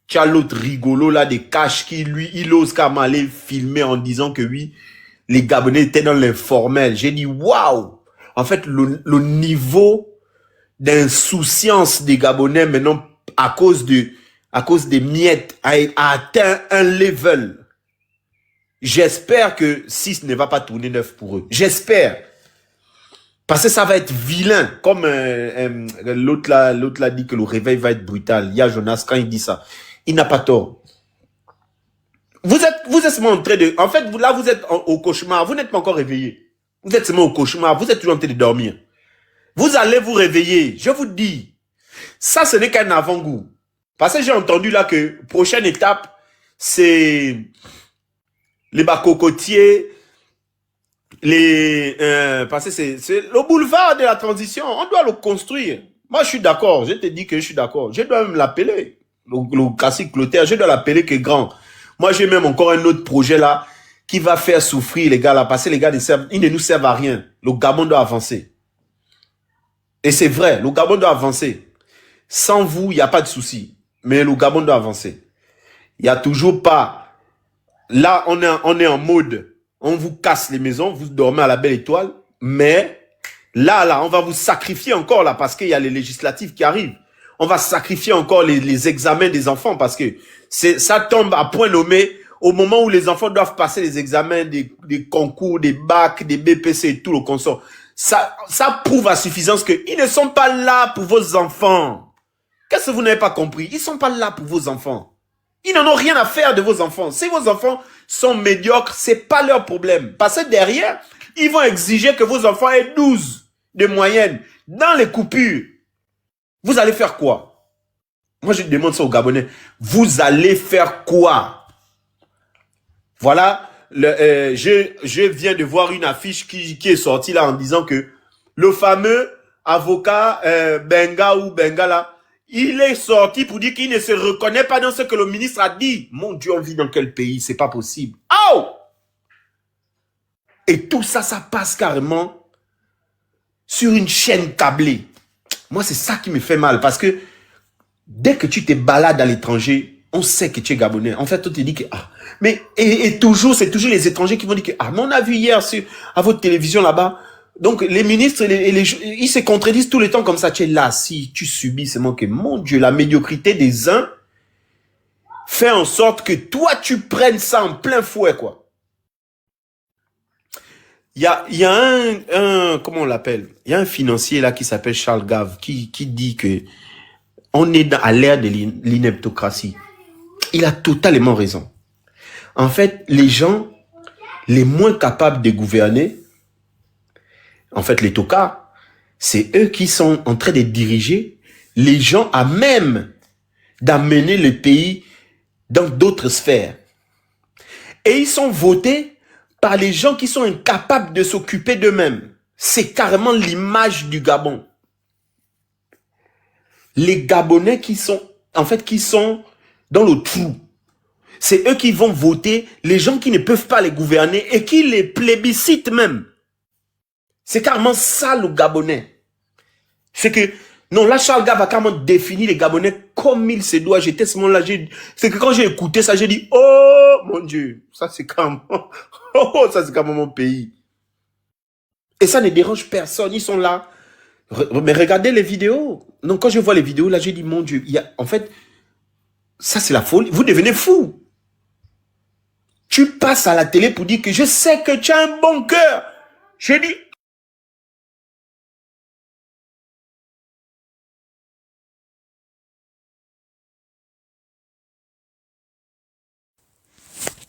Tu as l'autre rigolo là, des caches qui lui, il ose quand même aller filmer en disant que oui, les Gabonais étaient dans l'informel. J'ai dit, waouh! En fait, le niveau d'insouciance des Gabonais maintenant, à cause des miettes, a atteint un level. J'espère que 6 ne va pas tourner 9 pour eux. J'espère. Parce que ça va être vilain. Comme l'autre là dit que le réveil va être brutal. Il y a Jonas, quand il dit ça, il n'a pas tort. Vous êtes seulement en train de... En fait, là, vous êtes au cauchemar. Vous n'êtes pas encore réveillé. Vous êtes seulement au cauchemar. Vous êtes toujours en train de dormir. Vous allez vous réveiller. Je vous dis. Ça, ce n'est qu'un avant-goût. Parce que j'ai entendu là que prochaine étape, c'est les bas cocotiers, parce que c'est le boulevard de la transition. On doit le construire. Moi, je suis d'accord. Je te dis que je suis d'accord. Je dois même l'appeler. Le classique Clotaire, je dois l'appeler que grand. Moi, j'ai même encore un autre projet là qui va faire souffrir les gars là. Parce que les gars, ils ne nous servent à rien. Le Gabon doit avancer. Et c'est vrai, le Gabon doit avancer. Sans vous, il n'y a pas de souci. Mais le Gabon doit avancer. Il n'y a toujours pas... Là, on est en mode, on vous casse les maisons, vous dormez à la belle étoile. Mais là, on va vous sacrifier encore là parce qu'il y a les législatives qui arrivent. On va sacrifier encore les examens des enfants parce que ça tombe à point nommé au moment où les enfants doivent passer les examens des concours, des bacs, des BPC et tout le consort. Ça prouve à suffisance qu'ils ne sont pas là pour vos enfants. Qu'est-ce que vous n'avez pas compris? Ils ne sont pas là pour vos enfants. Ils n'en ont rien à faire de vos enfants. Si vos enfants sont médiocres, ce n'est pas leur problème. Parce que derrière, ils vont exiger que vos enfants aient 12 de moyenne. Dans les coupures, vous allez faire quoi? Moi, je demande ça aux Gabonais. Vous allez faire quoi? Voilà. Je viens de voir une affiche qui est sortie là en disant que le fameux avocat Benga ou Bengala, il est sorti pour dire qu'il ne se reconnaît pas dans ce que le ministre a dit. Mon Dieu, on vit dans quel pays? C'est pas possible. Oh! Et tout ça, ça passe carrément sur une chaîne câblée. Moi, c'est ça qui me fait mal parce que dès que tu te balades à l'étranger, on sait que tu es Gabonais. En fait, on te dit que... Ah, mais, et toujours, c'est toujours les étrangers qui vont dire que... Ah, mais on a vu hier à votre télévision là-bas. Donc, les ministres, ils se contredisent tout le temps comme ça. Tu es là, si tu subis seulement que, mon Dieu, la médiocrité des uns fait en sorte que toi, tu prennes ça en plein fouet, quoi. Il y a un comment on l'appelle? Il y a un financier là qui s'appelle Charles Gave qui dit que on est à l'ère de l'ineptocratie. Il a totalement raison. En fait, les gens les moins capables de gouverner, en fait, les tocards, c'est eux qui sont en train de diriger les gens à même d'amener le pays dans d'autres sphères. Et ils sont votés par les gens qui sont incapables de s'occuper d'eux-mêmes. C'est carrément l'image du Gabon. Les Gabonais qui sont dans le trou. C'est eux qui vont voter les gens qui ne peuvent pas les gouverner et qui les plébiscitent même. C'est carrément ça le Gabonais. C'est que, non, là, Charles Gave a carrément défini les Gabonais comme il se doit. J'étais ce moment-là, c'est que quand j'ai écouté ça, j'ai dit, oh mon Dieu, ça c'est carrément, oh, ça c'est carrément mon pays. Et ça ne dérange personne, ils sont là. Mais regardez les vidéos. Donc quand je vois les vidéos, là, j'ai dit, mon Dieu, en fait, ça c'est la folie. Vous devenez fou. Tu passes à la télé pour dire que je sais que tu as un bon cœur. J'ai dit,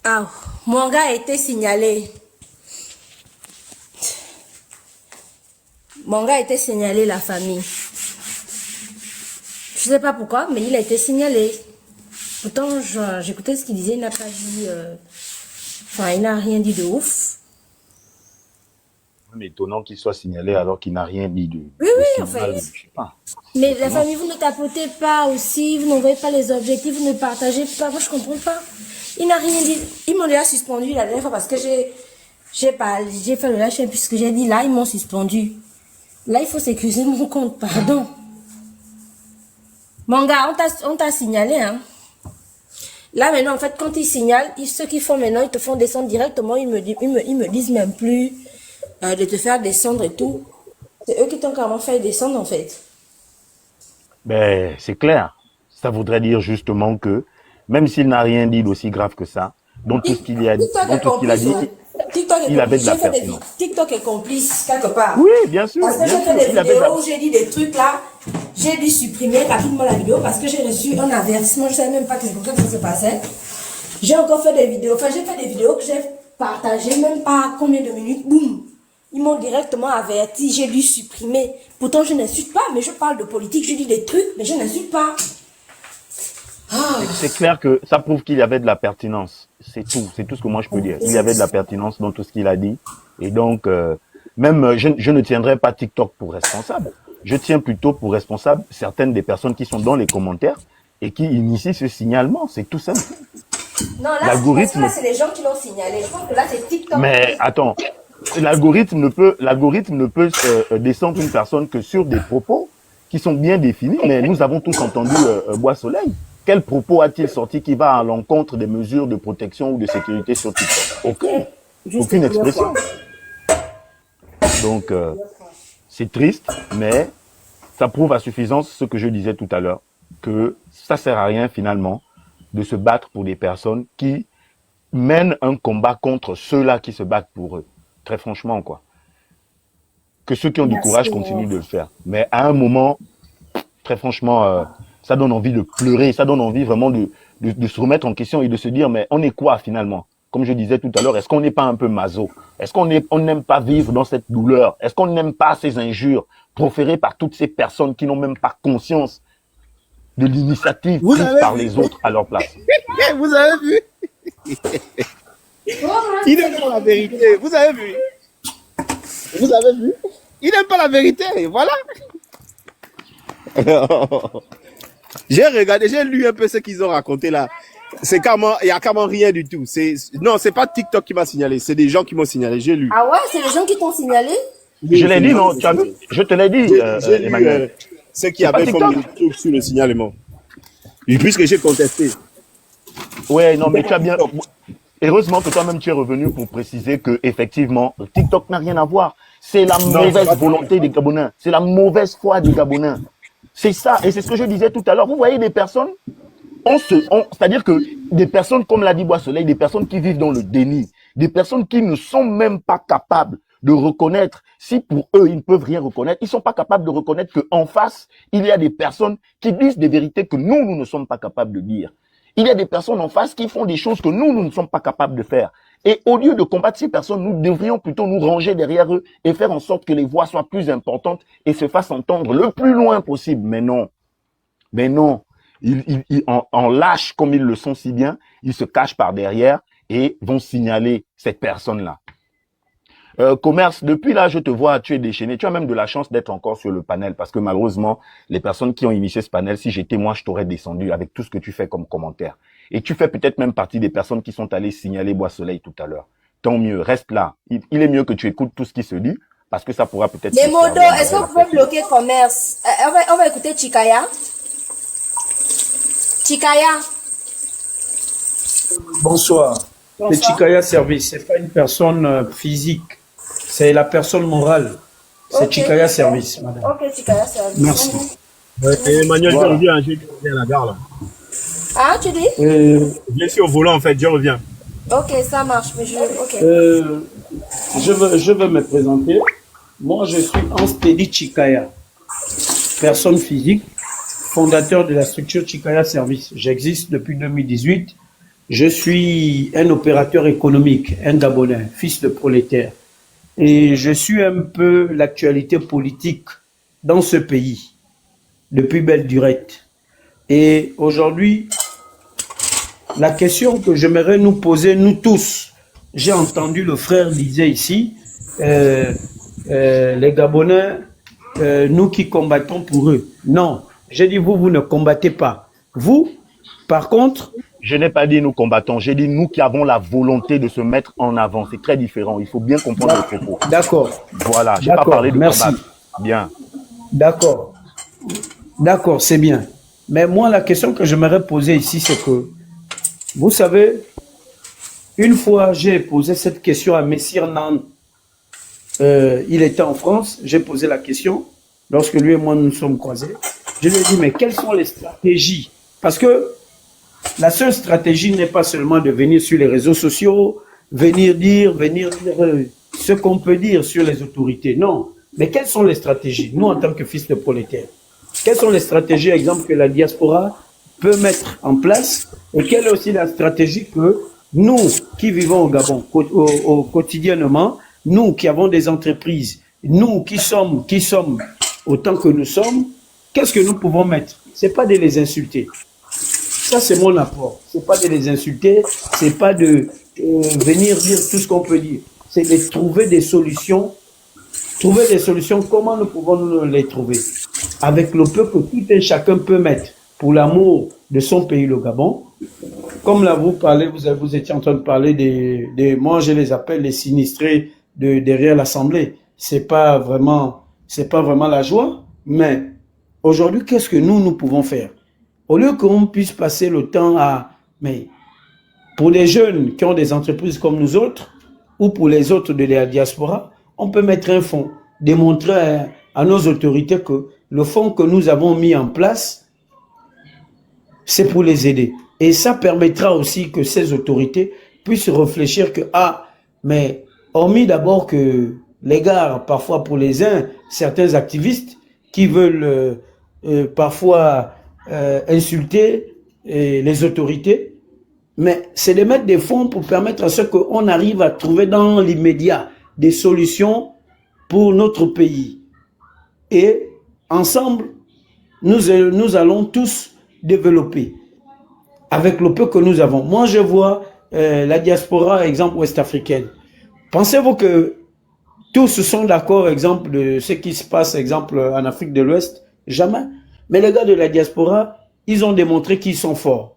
ah, mon gars a été signalé. Mon gars a été signalé, la famille. Je sais pas pourquoi, mais il a été signalé. Pourtant, j'écoutais ce qu'il disait, il n'a pas dit... Enfin, il n'a rien dit de ouf. C'est étonnant qu'il soit signalé alors qu'il n'a rien dit de... Oui, en fait. Je sais pas. Mais la famille, vous ne tapotez pas aussi, vous n'envoyez pas les objectifs, vous ne partagez pas. Moi, je comprends pas. Il n'a rien dit. Ils m'ont déjà suspendu la dernière fois parce que j'ai fait le lâcher puisque j'ai dit là, ils m'ont suspendu. Là, il faut s'excuser mon compte, pardon. Mon gars, on t'a signalé, hein. Là, maintenant, en fait, quand ils signalent, ceux qui font maintenant, ils te font descendre directement. Ils me disent même plus de te faire descendre et tout. C'est eux qui t'ont carrément fait descendre, en fait. Ben, c'est clair. Ça voudrait dire justement que, même s'il n'a rien dit d'aussi grave que ça, dans tout ce qu'il a dit, TikTok est Il avait de complice. la J'ai fait des pertinence. TikTok est complice quelque part. Oui, bien sûr. Parce que Bien j'ai sûr. fait des Il avait de vidéos la... où j'ai dit des trucs là. J'ai dû supprimer rapidement la vidéo parce que j'ai reçu un avertissement. Je ne savais même pas que c'est comme ça que ça se passait. J'ai encore fait des vidéos. Enfin, j'ai fait des vidéos que j'ai partagées, même pas combien de minutes. Boum. Ils m'ont directement averti. J'ai dû supprimer. Pourtant, je n'insulte pas, mais je parle de politique. Je dis des trucs, mais je n'insulte pas. C'est clair que ça prouve qu'il y avait de la pertinence. C'est tout ce que moi je peux dire. Il y avait de la pertinence dans tout ce qu'il a dit. Et donc, je ne tiendrai pas TikTok pour responsable. Je tiens plutôt pour responsable certaines des personnes qui sont dans les commentaires et qui initient ce signalement. C'est tout simple. Non, là, L'algorithme- là, c'est les gens qui l'ont signalé. Je pense que là, c'est TikTok. Mais attends, l'algorithme ne peut descendre une personne que sur des propos qui sont bien définis. Mais nous avons tous entendu Bois Soleil. Quel propos a-t-il sorti qui va à l'encontre des mesures de protection ou de sécurité sur TikTok? Aucune. Aucune expression. Donc, c'est triste, mais ça prouve à suffisance ce que je disais tout à l'heure, que ça sert à rien finalement de se battre pour des personnes qui mènent un combat contre ceux-là qui se battent pour eux. Très franchement, quoi. Que ceux qui ont du courage continuent de le faire. Mais à un moment, très franchement, ça donne envie de pleurer, ça donne envie vraiment de se remettre en question et de se dire, mais on est quoi finalement? Comme je disais tout à l'heure, est-ce qu'on n'est pas un peu maso? Est-ce qu'on n'aime pas vivre dans cette douleur? Est-ce qu'on n'aime pas ces injures proférées par toutes ces personnes qui n'ont même pas conscience de l'initiative prise par les autres à leur place? Vous avez vu? Il n'aime pas la vérité. Vous avez vu? Vous avez vu? Il n'aime pas la vérité. Voilà. J'ai regardé, j'ai lu un peu ce qu'ils ont raconté là. C'est carrément, il y a carrément rien du tout. Non, c'est pas TikTok qui m'a signalé, c'est des gens qui m'ont signalé. J'ai lu. Ah ouais, c'est les gens qui t'ont signalé? Je l'ai dit, non? Tu as vu? Je te l'ai dit, J'ai lu Emmanuel. ceux qui C'est pas avaient comme le truc sur le signalement. Et puisque j'ai contesté. Ouais, non, mais tu as bien. Heureusement que toi-même tu es revenu pour préciser que effectivement TikTok n'a rien à voir. C'est la mauvaise volonté des Gabonais. C'est la mauvaise foi des Gabonais. C'est ça, et c'est ce que je disais tout à l'heure. Vous voyez des personnes, c'est-à-dire que des personnes, comme l'a dit Bois Soleil, des personnes qui vivent dans le déni, des personnes qui ne sont même pas capables de reconnaître, si pour eux ils ne peuvent rien reconnaître, ils ne sont pas capables de reconnaître qu'en face, il y a des personnes qui disent des vérités que nous ne sommes pas capables de dire. Il y a des personnes en face qui font des choses que nous ne sommes pas capables de faire. Et au lieu de combattre ces personnes, nous devrions plutôt nous ranger derrière eux et faire en sorte que les voix soient plus importantes et se fassent entendre le plus loin possible. Mais non. Mais non. En lâches comme ils le sont si bien, ils se cachent par derrière et vont signaler cette personne-là. Commerce, depuis là, je te vois, tu es déchaîné. Tu as même de la chance d'être encore sur le panel parce que malheureusement, les personnes qui ont initié ce panel, si j'étais moi, je t'aurais descendu avec tout ce que tu fais comme commentaire. Et tu fais peut-être même partie des personnes qui sont allées signaler Bois Soleil tout à l'heure. Tant mieux, reste là. Il est mieux que tu écoutes tout ce qui se dit parce que ça pourra peut-être... Les modos, est-ce que vous pouvez bloquer commerce? On va écouter Chikaya. Chikaya. Bonsoir. Le Chikaya Service, c'est pas une personne physique, c'est la personne morale. C'est Ok. Chikaya Service, madame. Ok, Chikaya, ça va. Merci. Emmanuel, Voilà. je reviens, je reviens à la gare là. Ah, tu dis? Je viens sur au volant en fait, je reviens. Ok, ça marche. Mais ok. Je veux me présenter. Moi, je suis Anstedi Chikaya, personne physique, fondateur de la structure Chikaya Service. J'existe depuis 2018. Je suis un opérateur économique, un Gabonais, fils de prolétaire. Et je suis un peu l'actualité politique dans ce pays depuis belle durette. Et aujourd'hui, la question que j'aimerais nous poser, nous tous, j'ai entendu le frère disait ici, les Gabonais, nous qui combattons pour eux. Non, j'ai dit vous ne combattez pas. Vous, par contre... Je n'ai pas dit nous combattons, j'ai dit nous qui avons la volonté de se mettre en avant. C'est très différent, il faut bien comprendre le propos. D'accord. Voilà, j'ai pas parlé de merci. combattre. Bien. D'accord. D'accord, c'est bien. Mais moi, la question que j'aimerais poser ici, c'est que, vous savez, une fois, j'ai posé cette question à Messire Nan. Il était en France, j'ai posé la question, lorsque lui et moi nous sommes croisés. Je lui ai dit, mais quelles sont les stratégies? Parce que la seule stratégie n'est pas seulement de venir sur les réseaux sociaux, venir dire ce qu'on peut dire sur les autorités. Non. Mais quelles sont les stratégies, nous, en tant que fils de prolétaires? Quelles sont les stratégies, exemple, que la diaspora peut mettre en place? Et quelle est aussi la stratégie que nous, qui vivons au Gabon quotidiennement, nous qui avons des entreprises, nous qui sommes autant que nous sommes, qu'est-ce que nous pouvons mettre? C'est pas de les insulter. Ça, c'est mon apport. C'est pas de les insulter, c'est pas de venir dire tout ce qu'on peut dire. C'est de trouver des solutions. Trouver des solutions, comment nous pouvons les trouver? Avec le peu que tout et chacun peut mettre pour l'amour de son pays, le Gabon. Comme là, vous étiez en train de parler des moi je les appelle les sinistrés derrière l'Assemblée. C'est pas vraiment la joie, mais aujourd'hui, qu'est-ce que nous pouvons faire? Au lieu qu'on puisse passer le temps mais pour les jeunes qui ont des entreprises comme nous autres, ou pour les autres de la diaspora, on peut mettre un fonds, démontrer à nos autorités que le fonds que nous avons mis en place, c'est pour les aider. Et ça permettra aussi que ces autorités puissent réfléchir que, mais hormis d'abord que l'égard, parfois pour les uns, certains activistes qui veulent parfois insulter les autorités, mais c'est de mettre des fonds pour permettre à ce qu'on arrive à trouver dans l'immédiat des solutions pour notre pays. Et ensemble, nous allons tous développer avec le peu que nous avons. Moi, je vois la diaspora, exemple, ouest-africaine. Pensez-vous que tous sont d'accord, exemple, de ce qui se passe, exemple, en Afrique de l'Ouest? Jamais. Mais les gars de la diaspora, ils ont démontré qu'ils sont forts.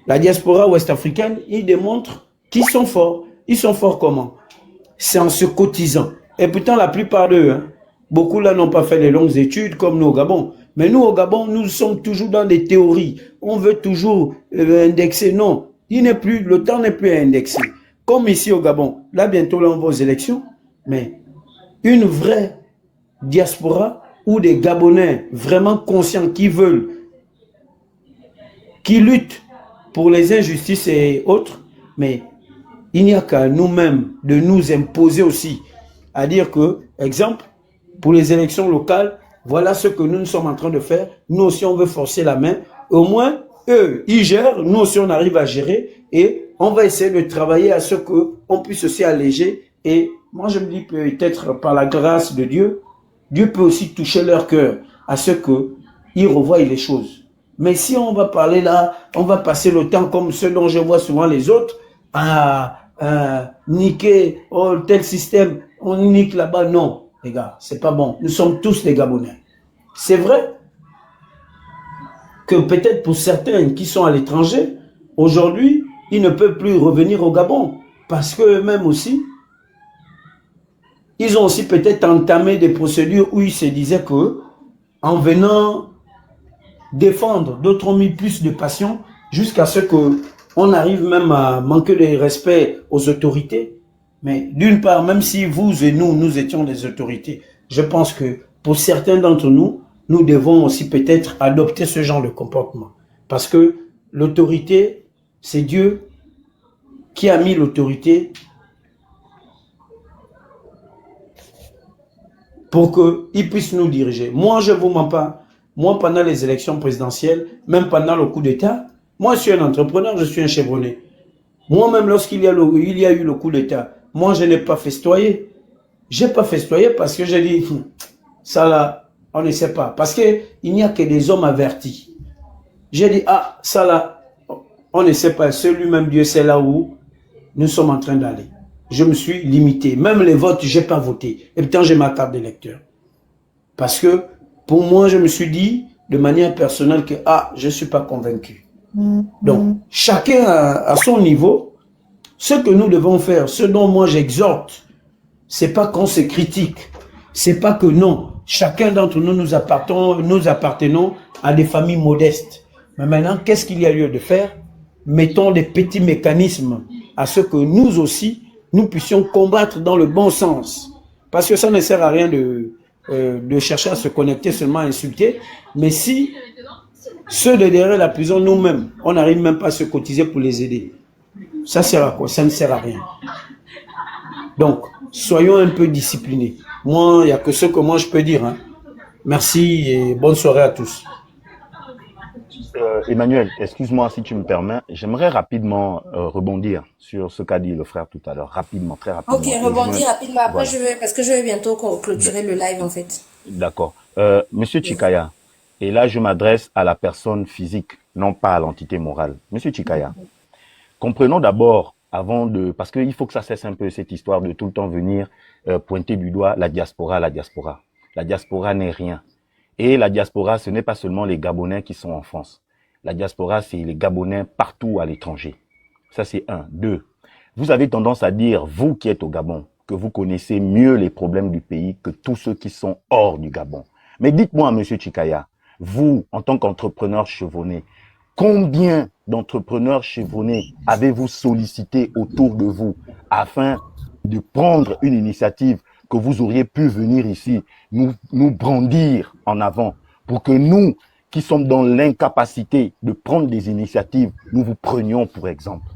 La diaspora ouest-africaine, ils démontrent qu'ils sont forts. Ils sont forts comment? C'est en se cotisant. Et pourtant, la plupart d'eux, beaucoup là n'ont pas fait les longues études comme nous au Gabon. Mais nous au Gabon, nous sommes toujours dans des théories. On veut toujours indexer. Non, le temps n'est plus à indexer. Comme ici au Gabon. Là, bientôt, là, on va aux élections. Mais une vraie diaspora ou des Gabonais vraiment conscients qui luttent pour les injustices et autres, mais il n'y a qu'à nous-mêmes de nous imposer aussi, à dire que, exemple, pour les élections locales, voilà ce que nous sommes en train de faire. Nous aussi, on veut forcer la main. Au moins, eux, ils gèrent, nous aussi, on arrive à gérer et on va essayer de travailler à ce qu'on puisse aussi alléger. Et moi, je me dis peut-être par la grâce de Dieu, Dieu peut aussi toucher leur cœur à ce qu'ils revoient les choses. Mais si on va parler là, on va passer le temps comme ce dont je vois souvent les autres, à niquer tel système, on nique là-bas. Non, les gars, c'est pas bon. Nous sommes tous des Gabonais. C'est vrai que peut-être pour certains qui sont à l'étranger, aujourd'hui, ils ne peuvent plus revenir au Gabon parce qu'eux-mêmes aussi, ils ont aussi peut-être entamé des procédures où ils se disaient que en venant défendre, d'autres ont mis plus de passion jusqu'à ce qu'on arrive même à manquer de respect aux autorités. Mais d'une part, même si vous et nous étions des autorités, je pense que pour certains d'entre nous, nous devons aussi peut-être adopter ce genre de comportement. Parce que l'autorité, c'est Dieu qui a mis l'autorité pour qu'il puisse nous diriger. Moi, je ne vous mens pas. Moi, pendant les élections présidentielles, même pendant le coup d'État, moi, je suis un entrepreneur, je suis un chevronné. Moi-même, lorsqu'il y a eu le coup d'État, moi, je n'ai pas festoyé. Je n'ai pas festoyé parce que j'ai dit, ça là, on ne sait pas. Parce qu'il n'y a que des hommes avertis. J'ai dit, ça là, on ne sait pas. Seul lui-même, Dieu sait là où nous sommes en train d'aller. Je me suis limité. Même les votes, je n'ai pas voté. Et pourtant, j'ai ma carte d'électeur. Parce que, pour moi, je me suis dit, de manière personnelle, que, je ne suis pas convaincu. Donc, chacun à son niveau, ce que nous devons faire, ce dont moi j'exhorte, c'est pas qu'on se critique. C'est pas que non. Chacun d'entre nous appartenons à des familles modestes. Mais maintenant, qu'est-ce qu'il y a lieu de faire? Mettons des petits mécanismes à ce que nous aussi, nous puissions combattre dans le bon sens. Parce que ça ne sert à rien de chercher à se connecter, seulement à insulter. Mais si ceux de derrière la prison, nous-mêmes, on n'arrive même pas à se cotiser pour les aider. ça sert à quoi? Ça ne sert à rien. Donc, soyons un peu disciplinés. Moi, il n'y a que ce que moi je peux dire. Hein. Merci et bonne soirée à tous. Emmanuel, excuse-moi si tu me permets, j'aimerais rapidement rebondir sur ce qu'a dit le frère tout à l'heure, rapidement, très rapidement. Ok, rebondis rapidement. Après, Voilà. parce que je vais bientôt clôturer le live, en fait. D'accord. Monsieur Chikaya, et là je m'adresse à la personne physique, non pas à l'entité morale. Monsieur Chikaya, comprenons d'abord, avant de... Parce qu'il faut que ça cesse un peu cette histoire de tout le temps venir pointer du doigt la diaspora, la diaspora. La diaspora n'est rien. Et la diaspora, ce n'est pas seulement les Gabonais qui sont en France. La diaspora, c'est les Gabonais partout à l'étranger. Ça, c'est un. Deux, vous avez tendance à dire, vous qui êtes au Gabon, que vous connaissez mieux les problèmes du pays que tous ceux qui sont hors du Gabon. Mais dites-moi, monsieur Chikaya, vous, en tant qu'entrepreneur chevronné, combien d'entrepreneurs chevronnés avez-vous sollicité autour de vous afin de prendre une initiative que vous auriez pu venir ici nous brandir en avant pour que nous, qui sommes dans l'incapacité de prendre des initiatives, nous vous prenions pour exemple.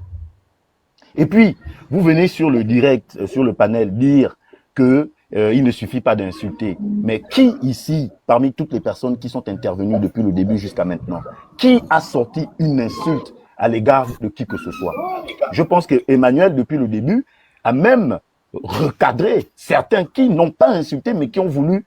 Et puis, vous venez sur le direct, sur le panel, dire que il ne suffit pas d'insulter. Mais qui ici, parmi toutes les personnes qui sont intervenues depuis le début jusqu'à maintenant, qui a sorti une insulte à l'égard de qui que ce soit? Je pense que Emmanuel, depuis le début, a même recadré certains qui n'ont pas insulté, mais qui ont voulu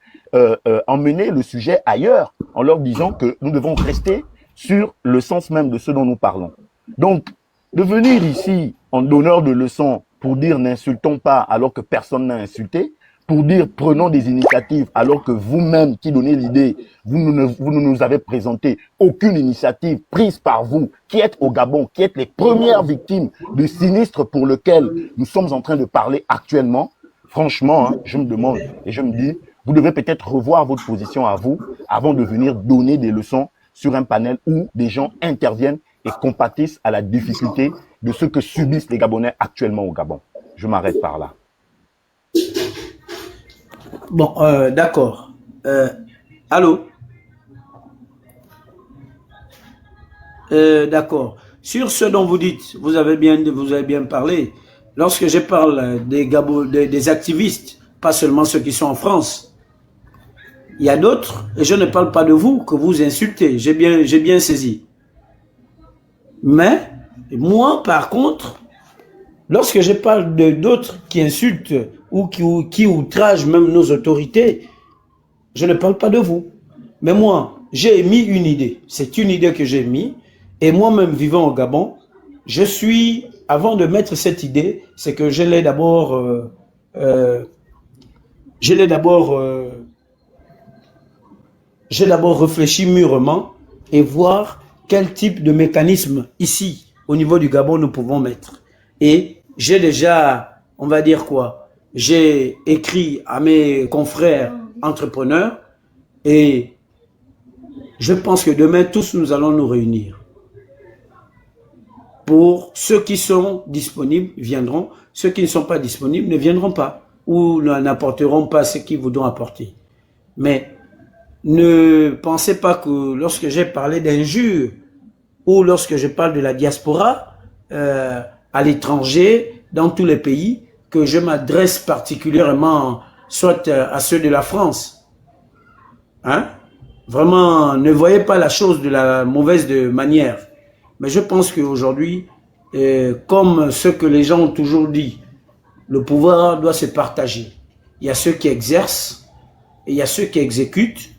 emmener le sujet ailleurs, en leur disant que nous devons rester sur le sens même de ce dont nous parlons. Donc, de venir ici en donneur de leçons pour dire n'insultons pas alors que personne n'a insulté, pour dire prenons des initiatives alors que vous-même qui donnez l'idée, vous ne nous avez présenté aucune initiative prise par vous, qui êtes au Gabon, qui êtes les premières victimes de sinistres pour lesquels nous sommes en train de parler actuellement. Franchement, hein, je me demande et je me dis, vous devez peut-être revoir votre position à vous avant de venir donner des leçons sur un panel où des gens interviennent et compatissent à la difficulté de ce que subissent les Gabonais actuellement au Gabon. Je m'arrête par là. Bon, d'accord. Allô? D'accord. Sur ce dont vous dites, vous avez bien parlé. Lorsque je parle des activistes, pas seulement ceux qui sont en France, il y a d'autres, et je ne parle pas de vous, que vous insultez. J'ai bien saisi. Mais, moi, par contre, lorsque je parle d'autres qui insultent ou qui outragent même nos autorités, je ne parle pas de vous. Mais moi, j'ai émis une idée. C'est une idée que j'ai émise. Et moi-même, vivant au Gabon, avant de mettre cette idée, c'est que j'ai d'abord réfléchi mûrement et voir quel type de mécanisme ici, au niveau du Gabon, nous pouvons mettre. Et j'ai déjà, on va dire quoi, j'ai écrit à mes confrères entrepreneurs et je pense que demain, tous nous allons nous réunir. Pour ceux qui sont disponibles, viendront. Ceux qui ne sont pas disponibles ne viendront pas ou n'apporteront pas ce qu'ils voudront apporter. Mais ne pensez pas que lorsque j'ai parlé d'injures ou lorsque je parle de la diaspora à l'étranger, dans tous les pays, que je m'adresse particulièrement soit à ceux de la France. Hein? Vraiment, ne voyez pas la chose de la mauvaise manière. Mais je pense qu'aujourd'hui, comme ce que les gens ont toujours dit, le pouvoir doit se partager. Il y a ceux qui exercent et il y a ceux qui exécutent.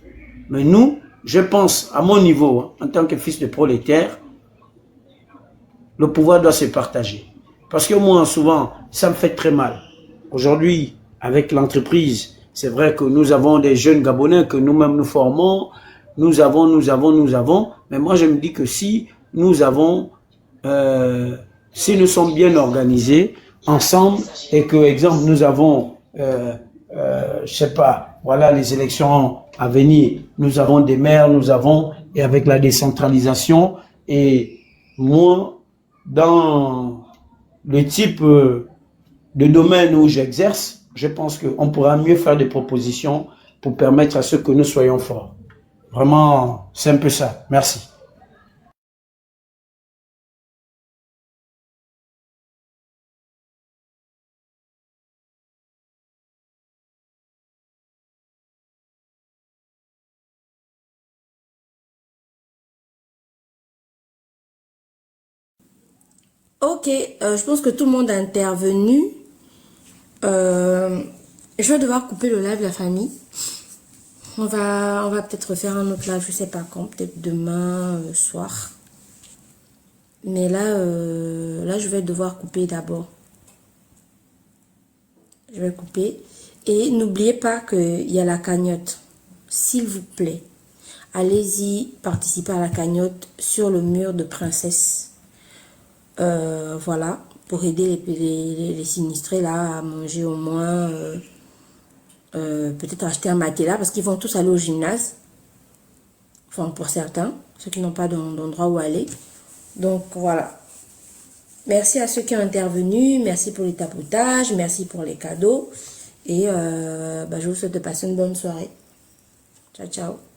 Mais nous, je pense, à mon niveau, hein, en tant que fils de prolétaire, le pouvoir doit se partager. Parce que moi, souvent, ça me fait très mal. Aujourd'hui, avec l'entreprise, c'est vrai que nous avons des jeunes Gabonais que nous-mêmes nous formons. Nous avons. Mais moi, je me dis que si nous sommes bien organisés ensemble et que, exemple, nous avons, je sais pas, voilà les élections à venir, nous avons des maires, et avec la décentralisation, et moi, dans le type de domaine où j'exerce, je pense qu'on pourra mieux faire des propositions pour permettre à ce que nous soyons forts. Vraiment, c'est un peu ça. Merci. Ok, je pense que tout le monde a intervenu. Je vais devoir couper le live, la famille. On va peut-être refaire un autre live, je sais pas quand, peut-être demain soir. Mais là, je vais devoir couper d'abord. Je vais couper. Et n'oubliez pas qu'il y a la cagnotte. S'il vous plaît, allez-y participer à la cagnotte sur le mur de Princesse. Voilà, pour aider les sinistrés là à manger au moins, peut-être acheter un matelas parce qu'ils vont tous aller au gymnase. Enfin, pour certains, ceux qui n'ont pas d'endroit où aller. Donc voilà. Merci à ceux qui ont intervenu, merci pour les tapotages, merci pour les cadeaux. Et je vous souhaite de passer une bonne soirée. Ciao, ciao.